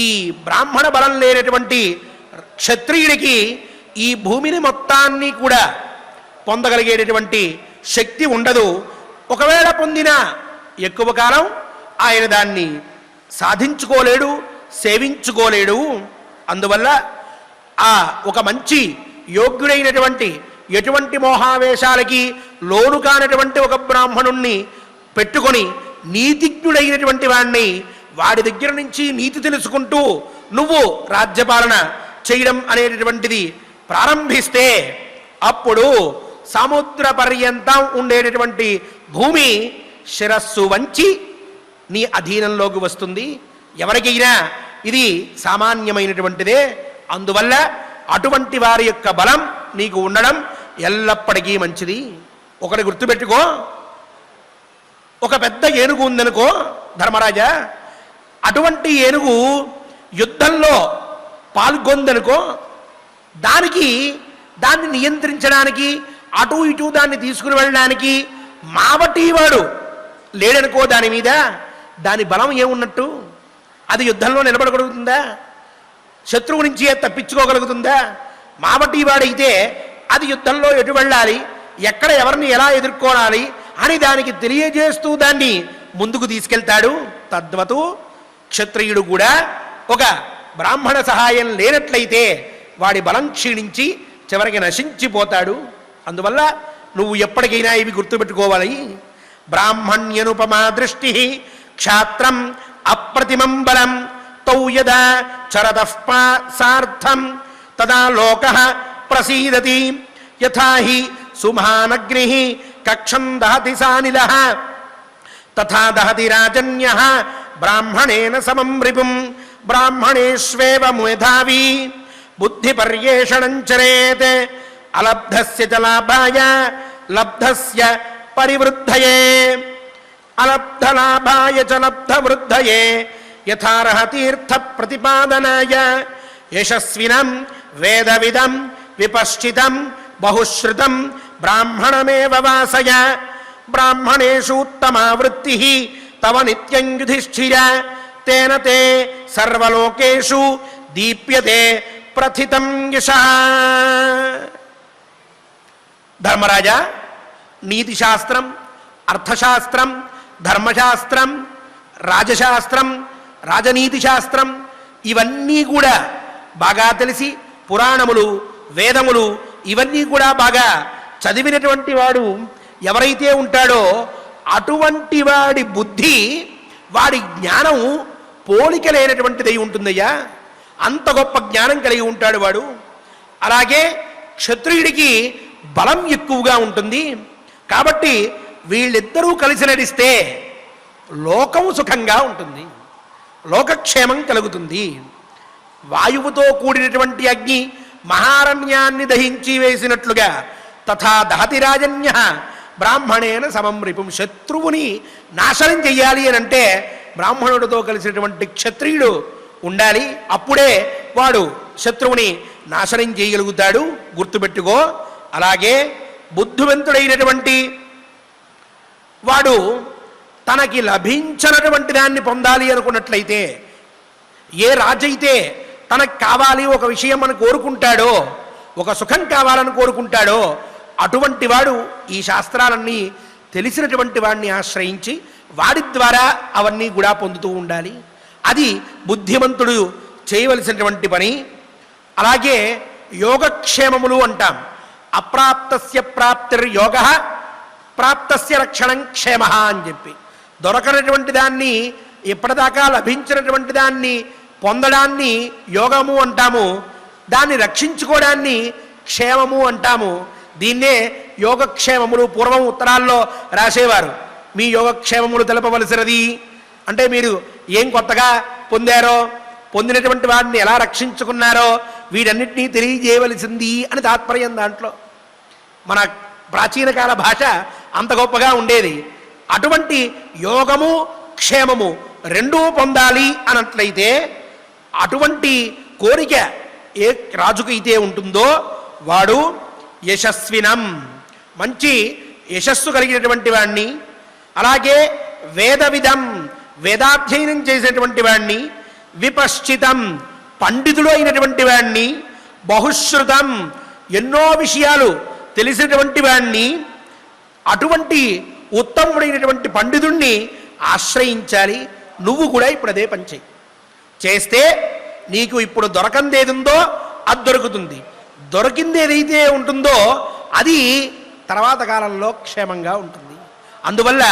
ఈ బ్రాహ్మణ బలం లేనటువంటి క్షత్రియుడికి ఈ భూమిని మొత్తాన్ని కూడా పొందగలిగేటటువంటి శక్తి ఉండదు. ఒకవేళ పొందినా ఎక్కువ కాలం ఆయన దాన్ని సాధించుకోలేడు, సేవించుకోలేడు. అందువల్ల ఆ ఒక మంచి యోగ్యుడైనటువంటి ఎటువంటి మోహావేశాలకి లోను కానటువంటి ఒక బ్రాహ్మణుణ్ణి పెట్టుకొని నీతిజ్ఞుడైనటువంటి వాణ్ణి వాడి దగ్గర నుంచి నీతి తెలుసుకుంటూ నువ్వు రాజ్యపాలన చేయడం అనేటటువంటిది ప్రారంభిస్తే అప్పుడు సముద్ర పర్యంతం ఉండేటటువంటి భూమి శిరస్సు వంచి నీ అధీనంలోకి వస్తుంది. ఎవరికైనా ఇది సామాన్యమైనటువంటిదే. అందువల్ల అటువంటి వారి యొక్క బలం నీకు ఉండడం ఎల్లప్పటికీ మంచిది. ఒకటి గుర్తుపెట్టుకో, ఒక పెద్ద ఏనుగు ఉందనుకో ధర్మరాజా, అటువంటి ఏనుగు యుద్ధంలో పాల్గొందనుకో, దాన్ని నియంత్రించడానికి అటు ఇటు దాన్ని తీసుకుని వెళ్ళడానికి మావటీవాడు లేడనుకో దాని మీద, దాని బలం ఏమున్నట్టు? అది యుద్ధంలో నిలబడగలుగుతుందా? శత్రువు నుంచి తప్పించుకోగలుగుతుందా? మావటీవాడైతే అది యుద్ధంలో ఎటు వెళ్ళాలి, ఎక్కడ ఎవరిని ఎలా ఎదుర్కోవాలి అని దానికి తెలియజేస్తూ దాన్ని ముందుకు తీసుకెళ్తాడు. తద్వతు క్షత్రియుడు కూడా ఒక బ్రాహ్మణ సహాయం లేనట్లయితే వాడి బలం క్షీణించి చివరికి నశించిపోతాడు. అందువల్ల నువ్వు ఎప్పటికైనా ఇవి గుర్తుపెట్టుకోవాలి. బ్రాహ్మణ్యనుపమా దృష్టి క్షాత్రం అప్రతిమం బలం తౌ యదా చరతః సార్థం తదా లోకః ప్రసీదతి యథా హి సుమానగ్నిః కక్షం దహతి సానిలః తథా దహతి రాజన్యః బ్రాహ్మణేన సమం రిపుం బ్రాహ్మణేష్వేవ మేధావి బుద్ధి పర్యేషణం చరేత్ అలబ్ధస్య చ లాభాయ లబ్ధస్య పరివృద్ధయే అలబ్ధలాభాయ చ లబ్ధవృద్ధయే యథార్హ తీర్థ ప్రతిపాదనాయ యశస్వినం వేదవిదం విపశ్చితం బహుశ్రుతం బ్రాహ్మణమేవ వాసయ బ్రాహ్మణేషు ఉత్తమా వృత్తి తవ నిత్యం యుధిష్ఠిర తేన తే సర్వలోకేషు దీప్యతే ప్రథితం యశః. ధర్మరాజా, నీతిశాస్త్రం, అర్థశాస్త్రం, ధర్మశాస్త్రం, రాజశాస్త్రం, రాజనీతి శాస్త్రం ఇవన్నీ కూడా బాగా తెలిసి పురాణములు, వేదములు ఇవన్నీ కూడా బాగా చదివినటువంటి వాడు ఎవరైతే ఉంటాడో అటువంటి వాడి బుద్ధి, వాడి జ్ఞానం పోలిక లేనటువంటిదై ఉంటుందయ్యా. అంత గొప్ప జ్ఞానం కలిగి ఉంటాడు వాడు. అలాగే క్షత్రియుడికి బలం ఎక్కువగా ఉంటుంది. కాబట్టి వీళ్ళిద్దరూ కలిసి నడిస్తే లోకం సుఖంగా ఉంటుంది, లోకక్షేమం కలుగుతుంది. వాయువుతో కూడినటువంటి అగ్ని మహారణ్యాన్ని దహించి వేసినట్లుగా తథా దహతి రాజన్య బ్రాహ్మణేన సమం రిపుం. శత్రువుని నాశనం చెయ్యాలి అని అంటే బ్రాహ్మణుడితో కలిసినటువంటి క్షత్రియుడు ఉండాలి. అప్పుడే వాడు శత్రువుని నాశనం చేయగలుగుతాడు. గుర్తుపెట్టుకో. అలాగే బుద్ధివంతుడైనటువంటి వాడు తనకి లభించినటువంటి దాన్ని పొందాలి అనుకున్నట్లయితే, ఏ రాజైతే తనకు కావాలి ఒక విషయం అని కోరుకుంటాడో, ఒక సుఖం కావాలని కోరుకుంటాడో అటువంటి వాడు ఈ శాస్త్రాలన్నీ తెలిసినటువంటి వాడిని ఆశ్రయించి వాడి ద్వారా అవన్నీ కూడా పొందుతూ ఉండాలి. అది బుద్ధిమంతుడు చేయవలసినటువంటి పని. అలాగే యోగక్షేమములు అంటాం. అప్రాప్తస్య ప్రాప్తిర్యోగ ప్రాప్తస్య రక్షణం క్షేమ అని చెప్పి, దొరకనటువంటి దాన్ని, ఇప్పటిదాకా లభించినటువంటి దాన్ని పొందడాన్ని యోగము అంటాము, దాన్ని రక్షించుకోవడాన్ని క్షేమము అంటాము. దీన్నే యోగక్షేమములు పూర్వం ఉత్తరాల్లో రాసేవారు. మీ యోగక్షేమములు తెలపవలసినది అంటే మీరు ఏం కొత్తగా పొందారో, పొందినటువంటి వాడిని ఎలా రక్షించుకున్నారో వీటన్నిటినీ తెలియజేయవలసింది అని తాత్పర్యం. దాంట్లో మన ప్రాచీన కాల భాష అంత గొప్పగా ఉండేది. అటువంటి యోగము క్షేమము రెండూ పొందాలి అన్నట్లయితే అటువంటి కోరిక ఏ రాజుకైతే ఉంటుందో వాడు యశస్వినం, మంచి యశస్సు కలిగినటువంటి వాణ్ణి, అలాగే వేదవిదం, వేదాధ్యయనం చేసినటువంటి వాణ్ణి, విపశ్చితం, పండితుడు అయినటువంటి వాణ్ణి, బహుశ్రుతం, ఎన్నో విషయాలు తెలిసినటువంటి వాణ్ణి, అటువంటి ఉత్తముడైనటువంటి పండితుణ్ణి ఆశ్రయించాలి. నువ్వు కూడా ఇప్పుడు అదే పని చేయి. చేస్తే నీకు ఇప్పుడు దొరకంది ఏది ఉందో అది దొరుకుతుంది. దొరికింది ఏదైతే ఉంటుందో అది తర్వాత కాలంలో క్షేమంగా ఉంటుంది. అందువల్ల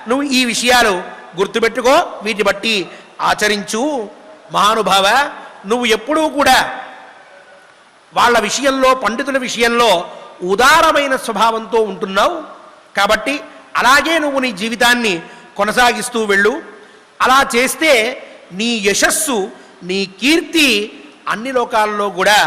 నువ్వు ఈ విషయాలు గుర్తుపెట్టుకో, వీటి బట్టి ఆచరించు. మహానుభావ, నువ్వు ఎప్పుడూ కూడా వాళ్ళ విషయంలో, పండితుల విషయంలో ఉదారమైన స్వభావంతో ఉంటున్నావు. కాబట్టి అలాగే నువ్వు నీ జీవితాన్ని కొనసాగిస్తూ వెళ్ళు. అలా చేస్తే నీ యశస్సు, నీ కీర్తి అన్ని లోకాల్లో కూడా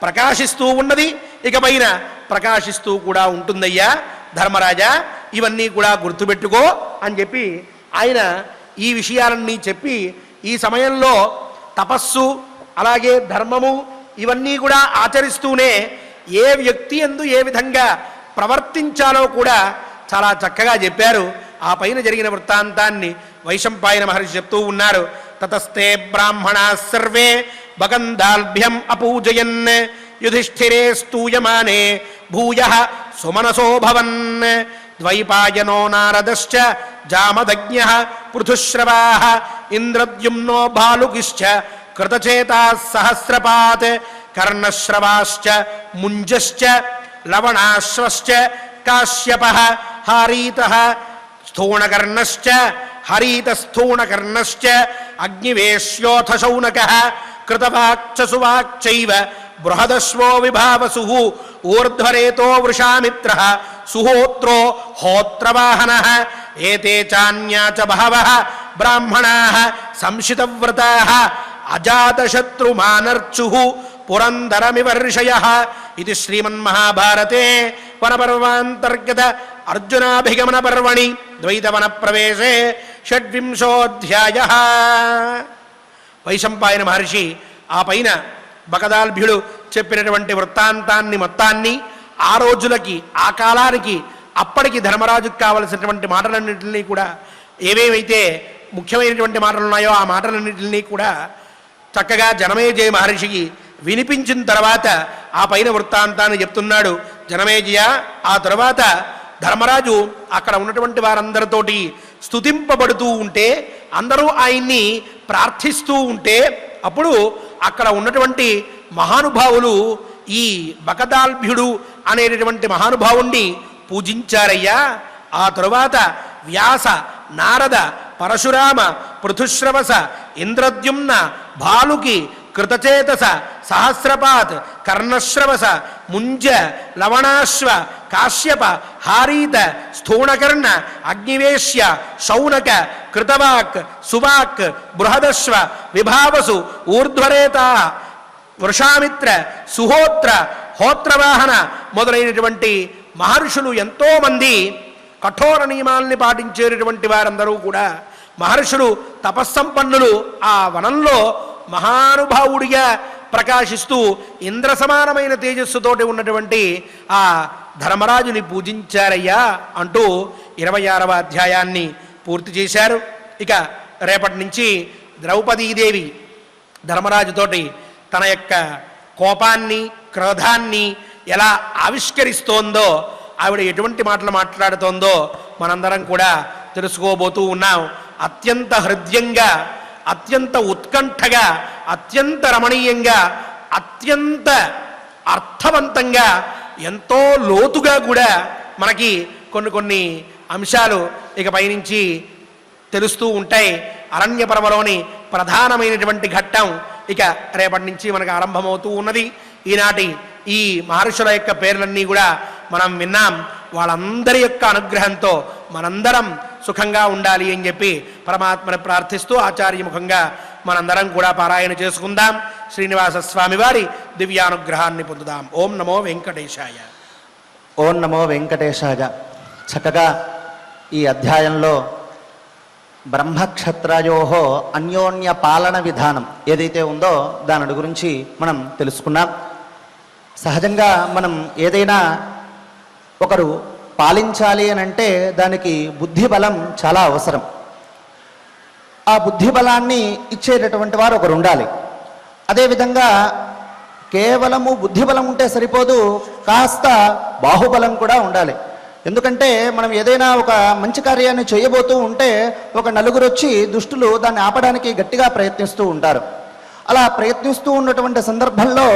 ప్రకాశిస్తూ ఉన్నది, ఇకపైన ప్రకాశిస్తూ కూడా ఉంటుందయ్యా ధర్మరాజా. ఇవన్నీ కూడా గుర్తుపెట్టుకో అని చెప్పి ఆయన ఈ విషయాలన్నీ చెప్పి, ఈ సమయంలో తపస్సు అలాగే ధర్మము ఇవన్నీ కూడా ఆచరిస్తూనే ఏ వ్యక్తి యందు ఏ విధంగా ప్రవర్తించాలో కూడా చాలా చక్కగా చెప్పారు. ఆ పైన జరిగిన వృత్తాంతాన్ని వైశంపాయన మహర్షి చెప్తూ ఉన్నారు. తతస్తే బ్రాహ్మణా సర్వే భగందాల్భ్యం అపూజయన్ యుధిష్ఠిరే స్తూయమానే భూయః సుమనసో భవన్. ద్వైపాయనో నారదశ్చ జామదజ్ఞః పృథుశ్రవాః ఇంద్రద్యుమ్నో భాలుకిశ్చ కృతచేతాః సహస్రపాత్ కర్ణశ్రవాశ్చ ముంజశ్చ లవణాశ్వశ్చ కాశ్యపః హారీతః స్థూణకర్ణశ్చ హరీతస్థూణకర్ణశ్చ అగ్నివేశ్యోథ శౌనకః కృతవాక్చ సువాక్చైవ బృహదశ్వో విభావసుః ఊర్ధ్వరేతో వృషామిత్రః సుహోత్రో హోత్రవాహనః ఏతే చాన్యా చ బహవః బ్రాహ్మణాః సంశితవ్రతాః అజాతశత్రుమానర్చుః పురందరమివర్షయః. ఇది శ్రీమన్మహాభారతే వనపర్వాంతర్గత అర్జునాభిగమన పర్వణి ద్వైతవన ప్రవేశే షడ్వింశోऽధ్యాయః. వైశంపాయన మహర్షి ఆ పైన బకదాల్భ్యుడు చెప్పినటువంటి వృత్తాంతాన్ని మొత్తాన్ని, ఆ రోజులకి ఆ కాలానికి అప్పటికి ధర్మరాజుకు కావలసినటువంటి మాటలన్నింటినీ కూడా, ఏవేవైతే ముఖ్యమైనటువంటి మాటలు ఉన్నాయో ఆ మాటలన్నింటినీ కూడా చక్కగా జనమేజయ మహర్షికి వినిపించిన తర్వాత ఆ పైన వృత్తాంతాన్ని చెప్తున్నాడు. జనమేజయ, ఆ తర్వాత ధర్మరాజు అక్కడ ఉన్నటువంటి వారందరితోటి స్తుతింపబడుతూ ఉంటే, అందరూ ఆయన్ని ప్రార్థిస్తూ ఉంటే, అప్పుడు అక్కడ ఉన్నటువంటి మహానుభావులు ఈ బకదాల్భ్యుడు అనేటటువంటి మహానుభావుణ్ణి పూజించారయ్యా. ఆ తరువాత వ్యాస, నారద, పరశురామ, పృథుశ్రవస, ఇంద్రద్యుమ్న, భాలుకి, కృతచేతస, సహస్రపాత్, కర్ణశ్రవస, ముంజ, లవణాశ్వ, కాశ్యప, హారీత, స్థూణకర్ణ, అగ్నివేశ్య, శౌనక, కృతవాక్, సువాక్, బృహదశ్వ, విభావసు, ఊర్ధ్వరేత, వృషామిత్ర, సుహోత్ర, హోత్రవాహన మొదలైనటువంటి మహర్షులు ఎంతోమంది కఠోర నియమాల్ని పాటించేటటువంటి వారందరూ కూడా మహర్షులు, తపస్సంపన్నులు ఆ వనంలో మహానుభావుడిగా ప్రకాశిస్తూ ఇంద్ర సమానమైన తేజస్సుతోటి ఉన్నటువంటి ఆ ధర్మరాజుని పూజించారయ్యా అంటూ 26వ అధ్యాయాన్ని పూర్తి చేశారు. ఇక రేపటి నుంచి ద్రౌపదీదేవి ధర్మరాజుతోటి తన యొక్క కోపాన్ని, క్రోధాన్ని ఎలా ఆవిష్కరిస్తోందో, ఆవిడ ఎటువంటి మాటలు మాట్లాడుతోందో మనందరం కూడా తెలుసుకోబోతూ ఉన్నాం. అత్యంత హృదయంగా, అత్యంత ఉత్కంఠగా, అత్యంత రమణీయంగా, అత్యంత అర్థవంతంగా, ఎంతో లోతుగా కూడా మనకి కొన్ని అంశాలు ఇక పైనుంచి తెలుస్తూ ఉంటాయి. అరణ్య పర్వలోని ప్రధానమైనటువంటి ఘట్టం ఇక రేపటి నుంచి మనకు ఆరంభమవుతూ ఉన్నది. ఈనాటి ఈ మహర్షుల యొక్క పేర్లన్నీ కూడా మనం విన్నాం. వాళ్ళందరి యొక్క అనుగ్రహంతో మనందరం సుఖంగా ఉండాలి అని చెప్పి పరమాత్మని ప్రార్థిస్తూ ఆచార్యముఖంగా మనందరం కూడా పారాయణ చేసుకుందాం. శ్రీనివాస స్వామి వారి దివ్యానుగ్రహాన్ని పొందుదాం. ఓం నమో వెంకటేశాయ. ఓం నమో వెంకటేశాయ. చక్కగా ఈ అధ్యాయంలో బ్రహ్మక్షత్రయో అన్యోన్య పాలన విధానం ఏదైతే ఉందో దాని గురించి మనం తెలుసుకున్నాం. సహజంగా మనం ఏదైనా ఒకరు పాలించాలి అని అంటే దానికి బుద్ధి బలం చాలా అవసరం. ఆ బుద్ధి బలాన్ని ఇచ్చేటటువంటి వారు ఒకరు ఉండాలి. అదేవిధంగా కేవలము బుద్ధి బలం ఉంటే సరిపోదు, కాస్త బాహుబలం కూడా ఉండాలి. ఎందుకంటే మనం ఏదైనా ఒక మంచి కార్యాన్ని చేయబోతూ ఉంటే ఒక నలుగురు వచ్చి దుష్టులు దాన్ని ఆపడానికి గట్టిగా ప్రయత్నిస్తూ ఉంటారు. అలా ప్రయత్నిస్తూ ఉన్నటువంటి సందర్భంలో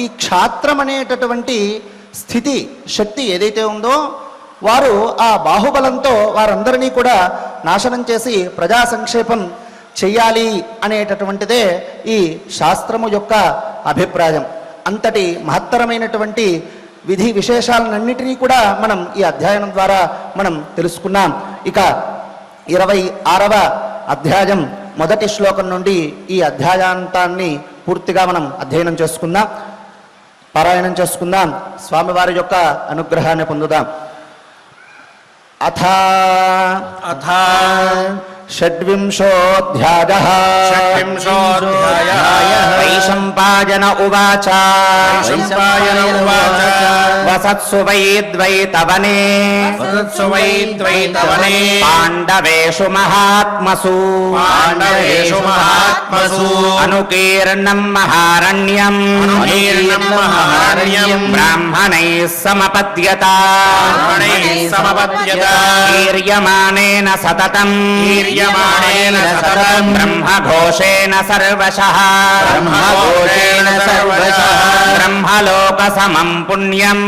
ఈ క్షాత్రం అనేటటువంటి స్థితి శక్తి ఏదైతే ఉందో వారు ఆ బాహుబలంతో వారందరినీ కూడా నాశనం చేసి ప్రజా సంక్షేపం చెయ్యాలి అనేటటువంటిదే ఈ శాస్త్రము యొక్క అభిప్రాయం. అంతటి మహత్తరమైనటువంటి విధి విశేషాలన్నింటినీ కూడా మనం ఈ అధ్యయనం ద్వారా మనం తెలుసుకున్నాం. ఇక 26వ అధ్యాయం మొదటి శ్లోకం నుండి ఈ అధ్యాయాంతాన్ని పూర్తిగా మనం అధ్యయనం చేసుకుందాం, పారాయణం చేసుకుందాం, స్వామివారి యొక్క అనుగ్రహాన్ని పొందుదాం. అథ షడ్వింశోऽధ్యాయः వైశంపాయన ఉవాచ వసత్సు వై ద్వైతవనే పాండవేషు మహాత్మసు అనుకీర్ణం మహారణ్యం బ్రాహ్మణైః సమపద్యత కీర్యమాణేన సతతం బ్రహ్మఘోషేణ సర్వశః బ్రహ్మలోకసమం పుణ్యం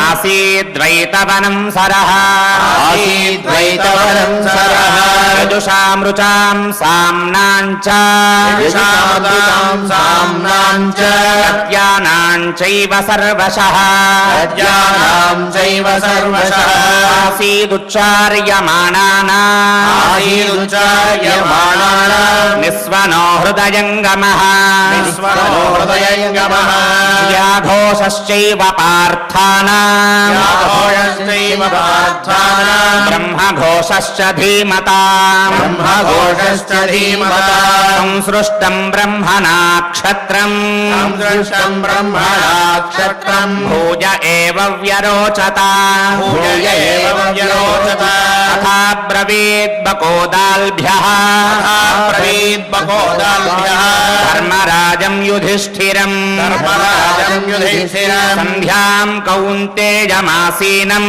ఆసీద్వైతవనం సరః యజుషామృచాం సామ్నాంచ సత్యానాం చైవ సర్వశః ఆసీదుచ్చార్యమాణానాం నిస్వనో హృదయంగమః వ్యాఘోషశ్చైవ పార్థానాం బ్రహ్మఘోషశ్చ ధీమతాం సంసృష్టం బ్రహ్మణా క్షత్రం భూయ ఏవ వ్యరోచత తథా బ్రవీద్బకోదాల్భ్యః ధర్మరాజం యుధిష్ఠిరం సంధ్యాం కౌంతేయమాసీనం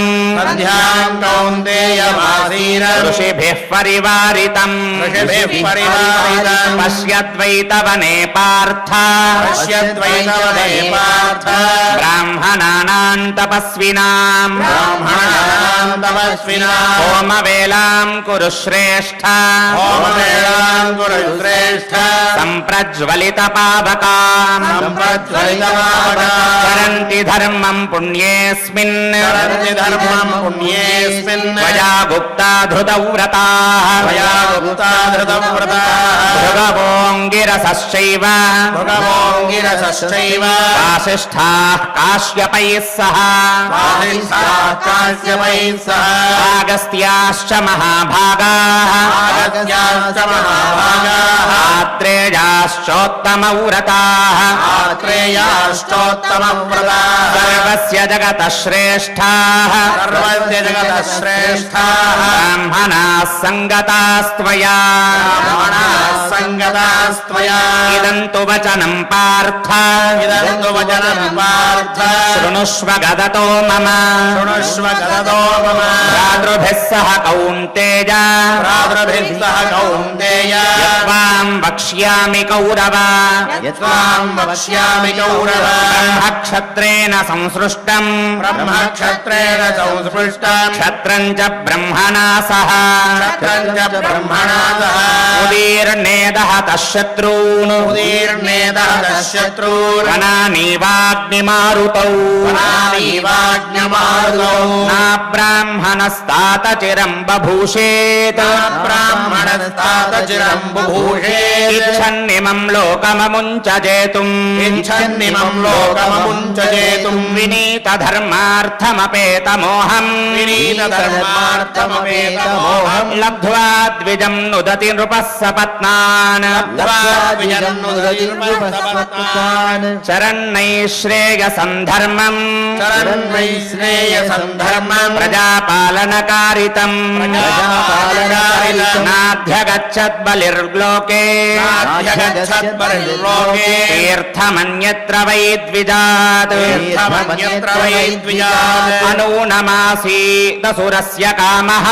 ఋషిభిః పరివారితం పశ్యద్వైతవనే పార్థ బ్రాహ్మణానాం తపస్వినాం హోమవేలాం కురు శ్రేష్ఠ సంప్రజ్వలిత పావకాం చరంతి ధర్మం పుణ్యేస్మిన్ త్వయా గుప్తా ధృతవ్రతాః భృగవోऽంగిరసశ్చైవ వాసిష్ఠాః కాశ్యపైః సహ అగస్త్యాశ్చ మహాభాగాః ఆత్రేయాశ్చోత్తమవ్రతాః సర్వస్య జగతః శ్రేష్ఠాః బ్రాహ్మణాः సంగతాస్త్వయా ఇదం తు వచనం పార్థ శృణుష్వ గదతో మమ భ్రాతృభిः సహ కౌంతేయ యత్వాం వక్ష్యామి కౌరవ బ్రహ్మక్షత్రేణ సంసృష్టం క్షత్రం చ బ్రహ్మణా సహ ఉదీర్ణేదహతః శత్రూన్ వనానీవాగ్నిమారుతౌ నా బ్రాహ్మణస్తాత చిరం బభూషేత్ ఇచ్ఛన్నిమం లోకమముంచజేతుం వినీత ధర్మార్థమపేతమోహం లబ్ధ్వా ద్విజం నుదతి నృపः సపత్నాన్ शरण्यैश्रेयसन्धर्मम् शरण्यैश्रेयसन्धर्मम् प्रजापालनकारितम् नाध्यगच्छद्बलिर्लोके नाध्यगच्छद्बलिर्लोके तीर्थमन्यत्र वै द्विजात् तीर्थमन्यत्र वै द्विजात् अनूनमासीदसुरस्य कामः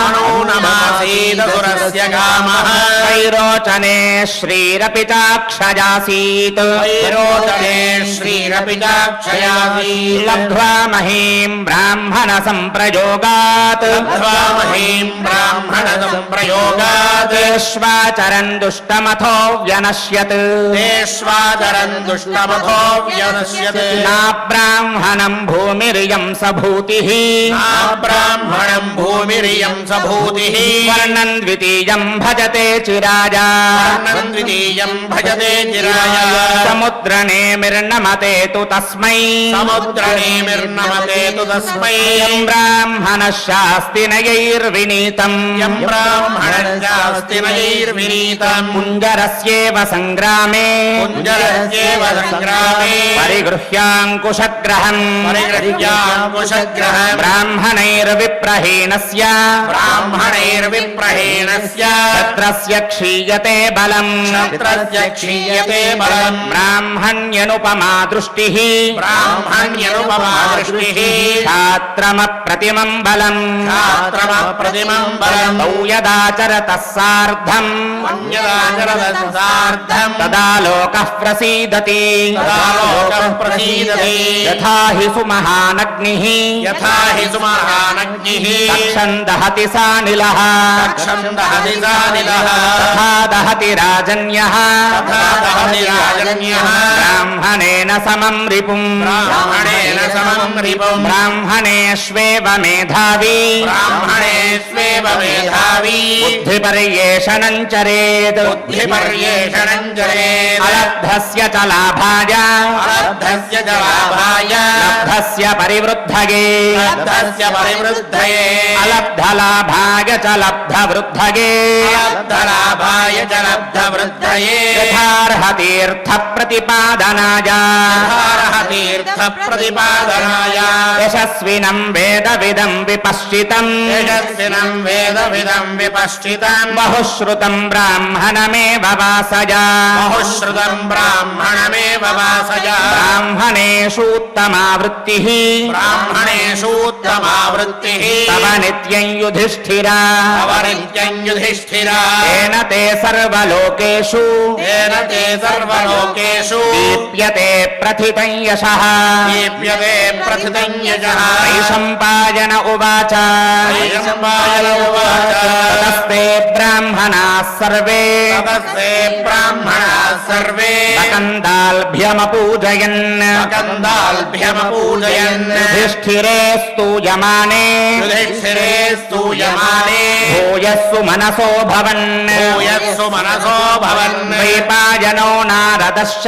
अनूनमासीदसुरस्य कामः वैरोचने श्रीरपि चाक्षजासीत् वैरोचने श्रीरपि चाक्षयासीत् लब्ध्वा महीम् ब्राह्मणसम्प्रयोगात् लब्ध्वा महीम् ब्राह्मणसम्प्रयोगात् तेष्वाचरन् दुष्टमथो व्यनश्यत् तेष्वाचरन् दुष्टमथो व्यनश्यत् नाब्राह्मणम् भूमिरियं स भूतिः नाब्राह्मणम् भूमिरियं स भूतिः वर्णन् द्वितीयम् भजते चिराजा वर्णन् द्वितीयम् भजते चिराय समुद्रनेमिर्नमते तु तस्मै समुद्रनेमिर्नमते तु तस्मै यम् ब्राह्मणः शास्ति नयैर्विनीतम् यम् ब्राह्मणश्चास्ति नयैर्विनीतम् कुञ्जरस्येव सङ्ग्रामे कुञ्जरस्येव सङ्ग्रामे परिगृह्याङ्कुशग्रहम् परिगृह्याङ्कुशग्रहम् ब्राह्मणैर्विप्रहीणस्य ब्राह्मणैर्विप्रहेणस्य शत्रस्य क्षीयते बलम् शत्रस्य क्षीयते बलम् ब्राह्मण्यनुपमा दृष्टिः ब्राह्मण्यनुपमा दृष्टिः छात्रमप्रतिमम् बलम् छात्रमप्रतिमम् बलम् तौ यदाचरतः सार्धम् अन्यदाचरदसार्धम् तदा लोकः प्रसीदति तदा लोकः प्रसीदति यथा हि सुमहानग्निः यथा हि सुमहानग्निः तक्षम् दहति सानिलः तक्षम् दहति सानिलः तथा दहति राजन्यः तथा दहति राजन्यः ब्राह्मणेन समम् रिपुम् ब्राह्मणेन समम् रिपुम् ब्राह्मणेष्वेव मेधावी ब्राह्मणेष्वेव मेधावी बुद्धिपर्येषणम् चरेत् बुद्धिपर्येषणम् चरेत् अलब्धस्य च लाभाय अलब्धस्य च लाभाय लब्धस्य परिवृद्धये लब्धस्य परिवृद्धये अलब्धलाभाय च लब्धवृद्धये अलब्धलाभाय च लब्धवृद्धये यथार्हतीर्थप्रतिपादनाय तीर्थप्रतिपादनाय यशस्विनम् वेदविदम् विपश्चितम् यशस्विनम् वेदविदम् विपश्चितम् बहुश्रुतम् ब्राह्मणमेव वासय बहुश्रुतम् ब्राह्मणमेव वासय ब्राह्मणेषूत्तमा वृत्तिः ब्राह्मणेषूत्तमा वृत्तिः तव नित्यम् युधिष्ठिरा अवनित्यम् युधिष्ठिरा तेन ते सर्वलोकेषु येन ते सर्वलोकेषु दीप्यते प्रथितम् यशः दीप्यते प्रथितम् यशः वैशम्पायन उवाच वैशम्पायन उवाच ततस्ते ब्राह्मणाः सर्वे ततस्ते ब्राह्मणाः सर्वे सकन्दाल्भ्यमपूजयन् सकन्दाल्भ्यमपूजयन् युधिष्ठिरे स्तूयमाने युधिष्ठिरे स्तूयमाने भूयस्सु मनसो भवन् भूयस्सु मनसो भवन् द्वैपायनो नारदश्च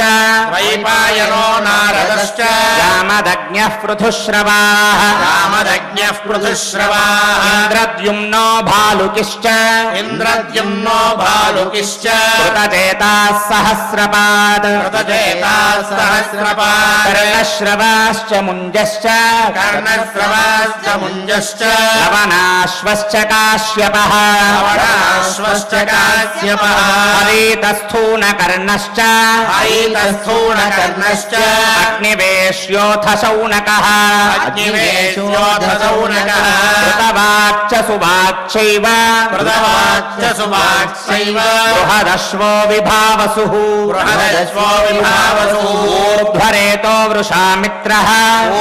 द्वैपायनो नारदश्च रामदग्न्यः पृथुश्रवाः रामदग्न्यः पृथुश्रवाः इन्द्रद्युम्नो भालुकिश्च इन्द्रद्युम्नो भालुकिश्च कृतचेताः सहस्रपात् कृतचेताः सहस्रपात् कर्णश्रवाश्च मुञ्जश्च कर्णस्रवाश्च मुञ्जश्च लवणाश्वश्च काश्यपः लवणाश्वश्च काश्यपः हरितस्थूनकर्णश्च हरितस्थूणकर्णश्च अग्निवेश्योऽथ शौनकः अग्निवेश्योऽथ शौनकः कृतवाक्च सुवाक्चैव कृतवाक्च सुवाक्चैव बृहदश्वो विभावसुः बृहदश्वो विभावसुः ऊर्ध्वरेतो वृषामित्रः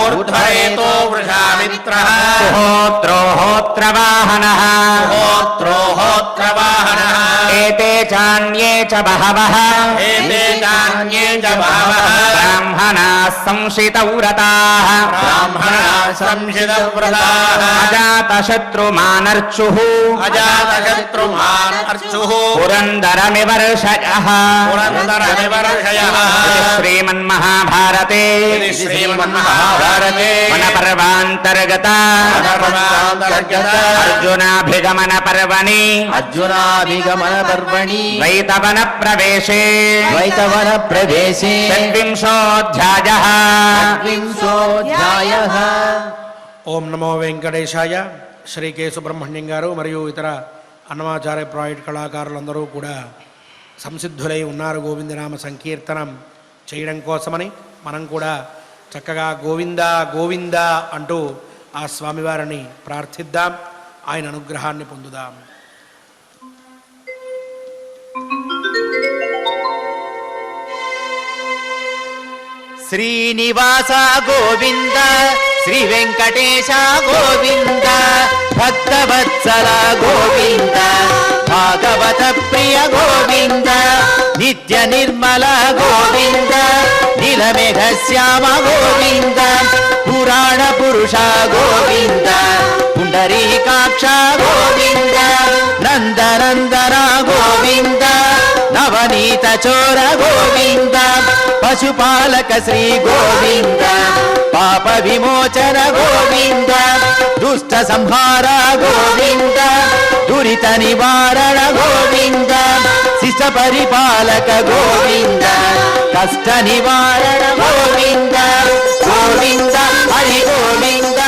ऊर्ध्वरेतो वृषामित्रः सुहोत्रो होत्रवाहनः होत्रो होत्रवाहनः एते चान्ये च बहवः एते चान्ये च बहवः ब्राह्मणाः संशितौ रताः ब्राह्मणाः संशितव्रताः अजातशत्रुमानर्चुः अजातशत्रुमान् अर्चुः पुरन्दरमिवर्षयः पुरन्दरमिवर्षयः श्रीमन्महाभारते इति श्रीमन्महाभारते वनपर्वान्तर्गता वनपर्वान्तर्गता अर्जुनाभिगमनपर्वणि अर्जुनाभिगमन पर्वणि ద్వైతవన ప్రవేశే ద్వైతవన ప్రవేశే షడ్వింశోऽధ్యాయः వింశోధ్యాయః. ఓం నమో వెంకటేశాయ. శ్రీ కె సుబ్రహ్మణ్యం గారు మరియు ఇతర అన్నమాచార్య ప్రాజెక్ట్ కళాకారులందరూ కూడా సంసిద్ధులై ఉన్నారు గోవిందనామ సంకీర్తనం చేయడం కోసమని. మనం కూడా చక్కగా గోవింద గోవింద అంటూ ఆ స్వామివారిని ప్రార్థిద్దాం, ఆయన అనుగ్రహాన్ని పొందుదాం. శ్రీనివాస గోవింద, శ్రీ వెంకటేశ గోవింద, భక్తవత్సల గోవింద, భాగవత ప్రియ గోవింద, నిత్య నిర్మల గోవింద, నీలమేఘ శ్యామ గోవింద, పురాణ పురుష గోవింద, పుండరీకాక్ష గోవింద, నందనందన గోవింద, నవనీత చోర గోవింద, పశుపాలక శ్రీ గోవింద, పాప విమోచన గోవింద, దుష్ట సంహార గోవింద, దురిత నివారణ గోవింద, శిశ పరిపాలక గోవింద, కష్ట నివారణ గోవింద, గోవింద హరి గోవింద,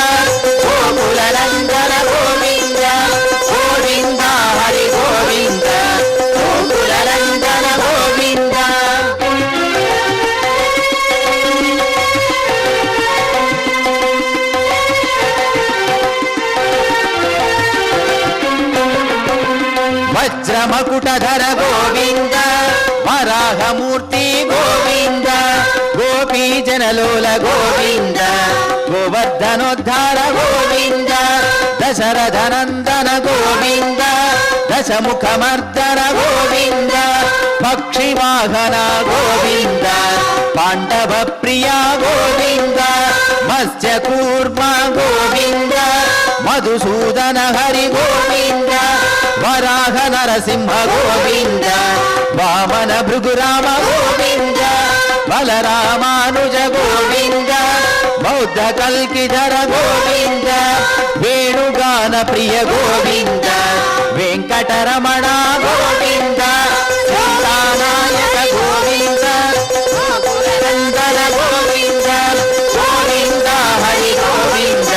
గోకుల నందన గోవింద, గోవింద హరి గోవింద, గోకుల నందన గోవింద. వజ్రమకుటధర గోవింద, వరాహమూర్తి గోవింద, గోపీ జనలోల గోవింద, గోవర్ధనోద్ధార గోవింద, దశరథనందన గోవింద, దశముఖమర్దన గోవింద, పక్షివాహన గోవింద, పాండవ ప్రియ గోవింద, మత్స్యకూర్మ గోవింద, మధుసూదన హరి గోవింద, వరాహ నరసింహ గోవింద, వామన భృగురామ గోవింద, బలరామానుజ గోవింద, బౌద్ధ కల్కిధర గోవింద, వేణుగాన ప్రియ గోవింద, వెంకటరమణ గోవింద, సీతానాయక గోవింద, నందన గోవింద, గోవింద హరి గోవింద,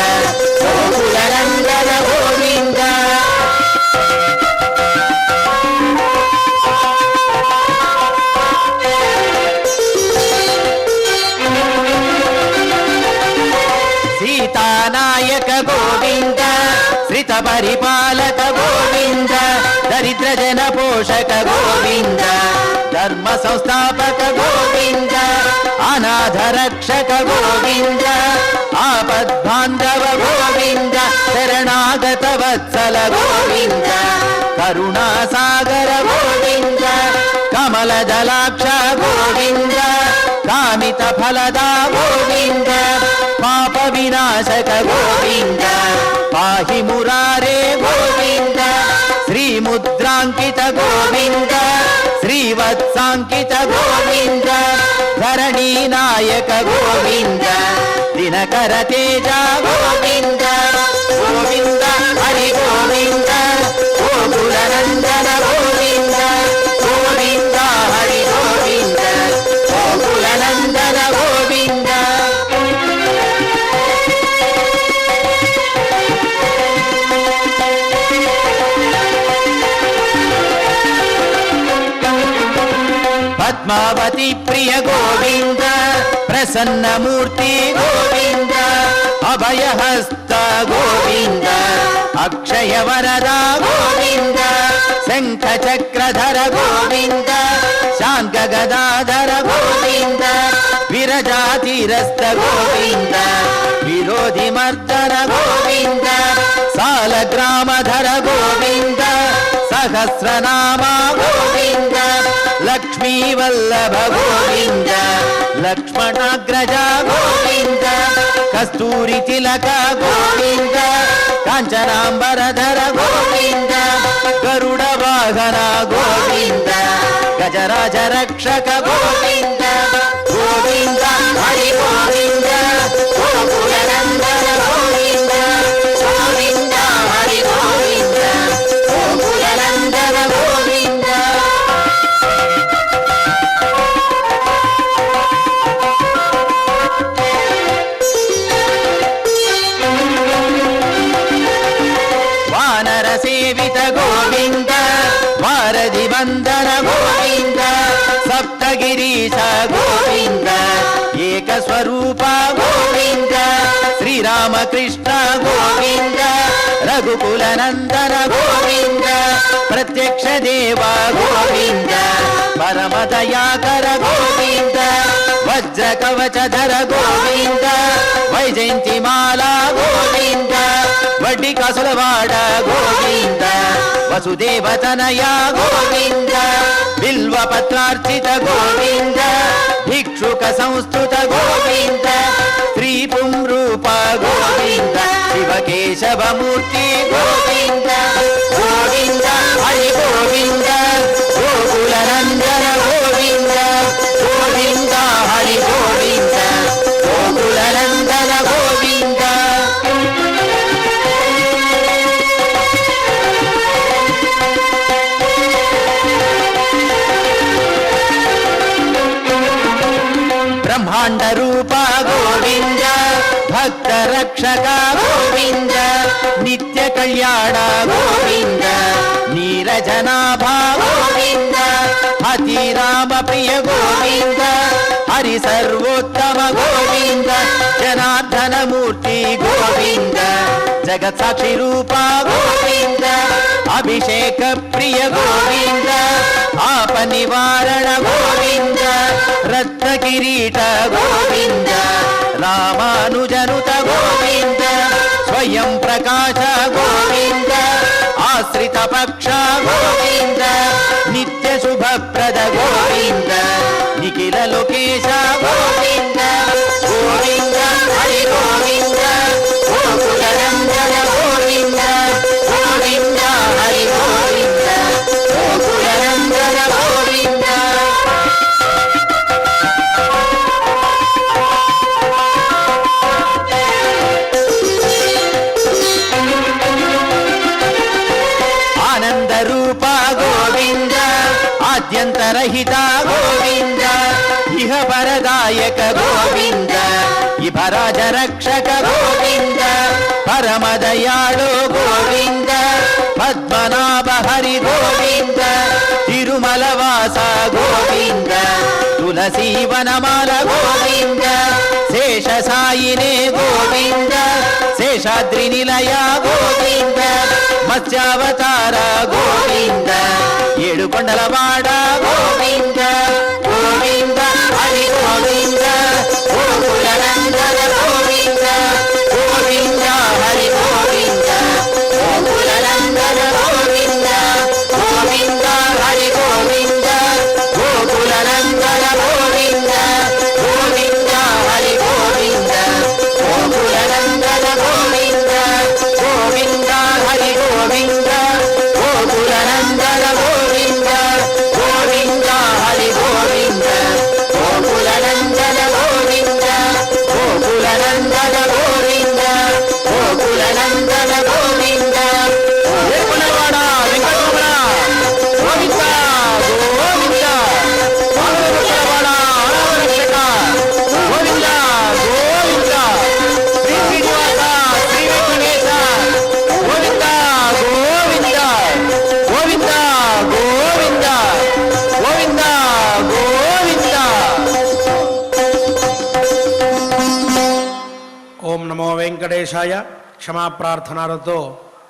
గోకుల నందన గోవింద. సీతానాయక గోవింద, శ్రిత పరిపాలక గోవింద, దరిద్ర జన పోషక గోవింద, ధర్మ సంస్థాపక గోవింద, అనాథ రక్షక గోవింద, ఆపద్బాంధవ గోవింద, శరణాగత వత్సల గోవింద, కరుణాసాగర గోవింద, కమల దళాక్ష గోవింద, కామిత ఫలదా గోవింద, పాప వినాశక గోవింద, పాహి మురారే గోవింద, శ్రీముద్రాంకిత గోవింద, శ్రీవత్సాంకిత గోవింద, ధరణీ నాయక గోవింద, దినకర తేజ గోవింద, గోవింద హరి గోవింద, గోకుల నందన గోవింద, గోవింద హరి గోవింద, గోకుల నందన గోవింద. పద్మావతి ప్రియ గోవింద, ప్రసన్నమూర్తి గోవింద, అభయహస్త గోవింద, అక్షయ వరద గోవింద, శంఖ చక్రధర గోవింద, శాంత గదాధర గోవింద, విరజాతిరస్త గోవింద, విరోధి మర్దన గోవింద, సాలగ్రామధర గోవింద, సహస్రనామ గోవింద, లక్ష్మీ వల్లభ గోవింద, లక్ష్మణాగ్రజ గోవింద, కస్తూరి తిలక గోవింద, కాంచనాంబరధర గోవింద, గరుడ వాహన గోవింద, గజరాజ రక్షక గోవింద, గోవింద హరి గోవింద, గోకుల నందన గోవింద, గోవింద హరి గోవింద, గోకుల నందన గోవింద. రూప గోవింద శ్రీరామకృష్ణ గోవింద రఘుకుల నందన గోవింద ప్రత్యక్ష దేవ గోవింద పరమ దయాకర గోవింద వజ్ర కవచధర గోవింద వైజయంతి మాల గోవింద వడ్డీ కాసులవాడ గోవింద వసుదేవ తనయ గోవింద బిల్వ పత్రార్చిత గోవింద భిక్షుక సంస్థుత గోవింద శ్రీ పుంరూప గోవింద శివకేశవమూర్తి గోవింద గోవింద హరి గోవింద గోకుల నందన గోవింద గోవింద హరి గోవింద గోకుల నందన గోవింద బ్రహ్మాండ రూప గోవింద భక్త రక్షక గోవింద నిత్య కళ్యాణ గోవింద నీరజనాభ గోవింద హతి రామ ప్రియ గోవింద హరి సర్వోత్తమ గోవింద జనార్దన మూర్తి గోవింద జగత్ సాక్షి రూప గోవింద అభిషేక ప్రియ గోవింద ఆప నివారణ గోవింద రత్న కిరీట గోవింద రామానుజనుత గోవింద స్వయం ప్రకాశ గోవింద ఆశ్రిత పక్ష గోవింద నిత్య శుభప్రద గోవింద నిఖిల లోకేశ గోవింద గోవింద హరి గోవింద గోకుల నందన గోవింద గోవింద హరి గోవింద గోకుల నందన గోవింద ఆనంద రూప గోవింద ఆద్యంతరహిత గోవింద ఇహ పరదాయక గోవింద ఇభరాజ రక్షక గోవింద పరమదయాళో గోవింద పద్మనాభ హరి గోవింద తిరుమల వాస గోవింద తులసీ వనమాల గోవింద శేష సాయినే గోవింద శేషాద్రి నిలయ గోవింద మత్స్యావతార గోవింద ఏడు కొండలవాడ గోవింద గోవింద హరి గోవింద గోకుల నందన గోవింద గోవింద హరి గోవింద గోకుల నందన గోవింద గోవింద హరి గోవింద గోకుల నందన గోవింద గోవింద హరి గోవింద గోకుల నందన గోవింద గోవింద హరి గోవింద గోకుల నందన గోవింద గోవింద హరి గోవింద గోకుల నందన గోవింద గోకుల నందన గోవింద గోకుల నందన గోవింద ఏడుకొండలవాడ వెంకటరమణ గోవింద గోవింద పాలకొండలవాడ ఆరాధరక్షక గోవింద గోవింద శ్రీ శ్రీనివాస శ్రీ వెంకటేశ గోవింద గోవింద గోవింద గోవింద గోవింద గోవింద. ఓం నమో వెంకటేశాయ. క్షమాప్రార్థనాలతో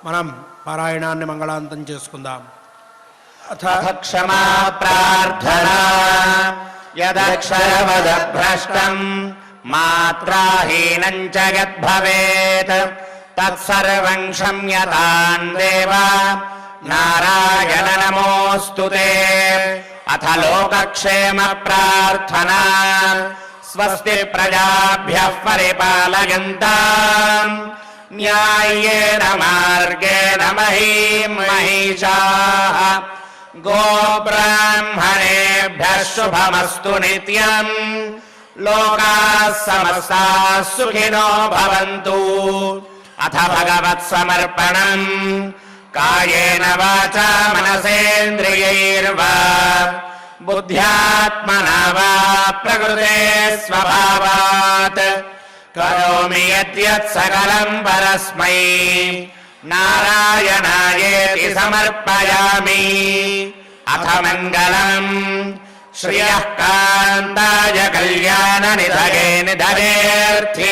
మనం పారాయణాన్ని మంగళాంతం చేసుకుందాం. అథ క్షమా ప్రార్థనా యదక్షరవదభ్రష్టం మాత్రాహీనం చ యద్భవేత్ తత్సర్వం క్షమ్యతాం దేవ నారాయణ నమోస్తుతే. అథ లోకక్షేమ ప్రార్థనా స్వస్తి ప్రజాభ్యః పరిపాలయంతాం న్యాయేన మార్గేణ మహీం మహిషాః గోబ్రాహ్మణేభ్యः శుభమస్తు నిత్యం. లోకాः సమస్తాः సుఖినో భవంతు. అథ భగవత్సమర్పణం కాయేన వాచా మనసేంద్రియైర్వా బుద్ధ్యాత్మనా వా ప్రకృతే స్వభావాత్ కరోమి యద్యత్ సకలం పరస్మై నారాయణాయేతి సమర్పయామి. అథ మంగళం శ్రియః కాంతాయ కళ్యాణ నిధగే నిధగేర్థినాం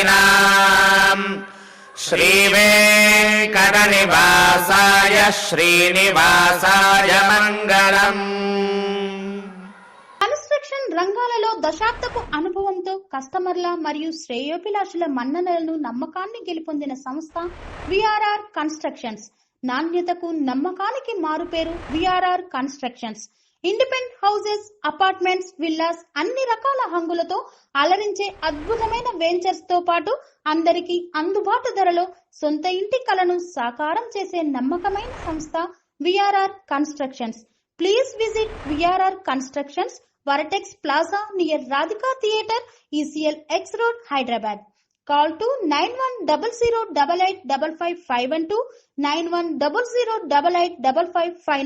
శ్రీవేంకట నివాసాయ శ్రీనివాసాయ మంగళం. కన్స్ట్రక్షన్ రంగాలలో దశాబ్దపు అనుభవంతో కస్టమర్ల మరియు శ్రేయోభిలాషుల మన్ననలను నమ్మకాన్ని గెలుపొందిన సంస్థ విఆర్ఆర్ కన్స్ట్రక్షన్స్. నాణ్యతకు నమ్మకానికి మారుపేరు VRR constructions. Independent houses, apartments, villas అన్ని రకాల హంగులతో అలరించే అద్భుతమైన వెంచర్స్ తో పాటు అందరికీ అందుబాటు ధరలో సొంత ఇంటి కలను సాకారం చేసే నమ్మకమైన సంస్థ VRR constructions. Please visit VRR constructions, Varatex Plaza near Radhika Theatre, ECL X Road, Hyderabad. Call to 910088555512, 9100885559.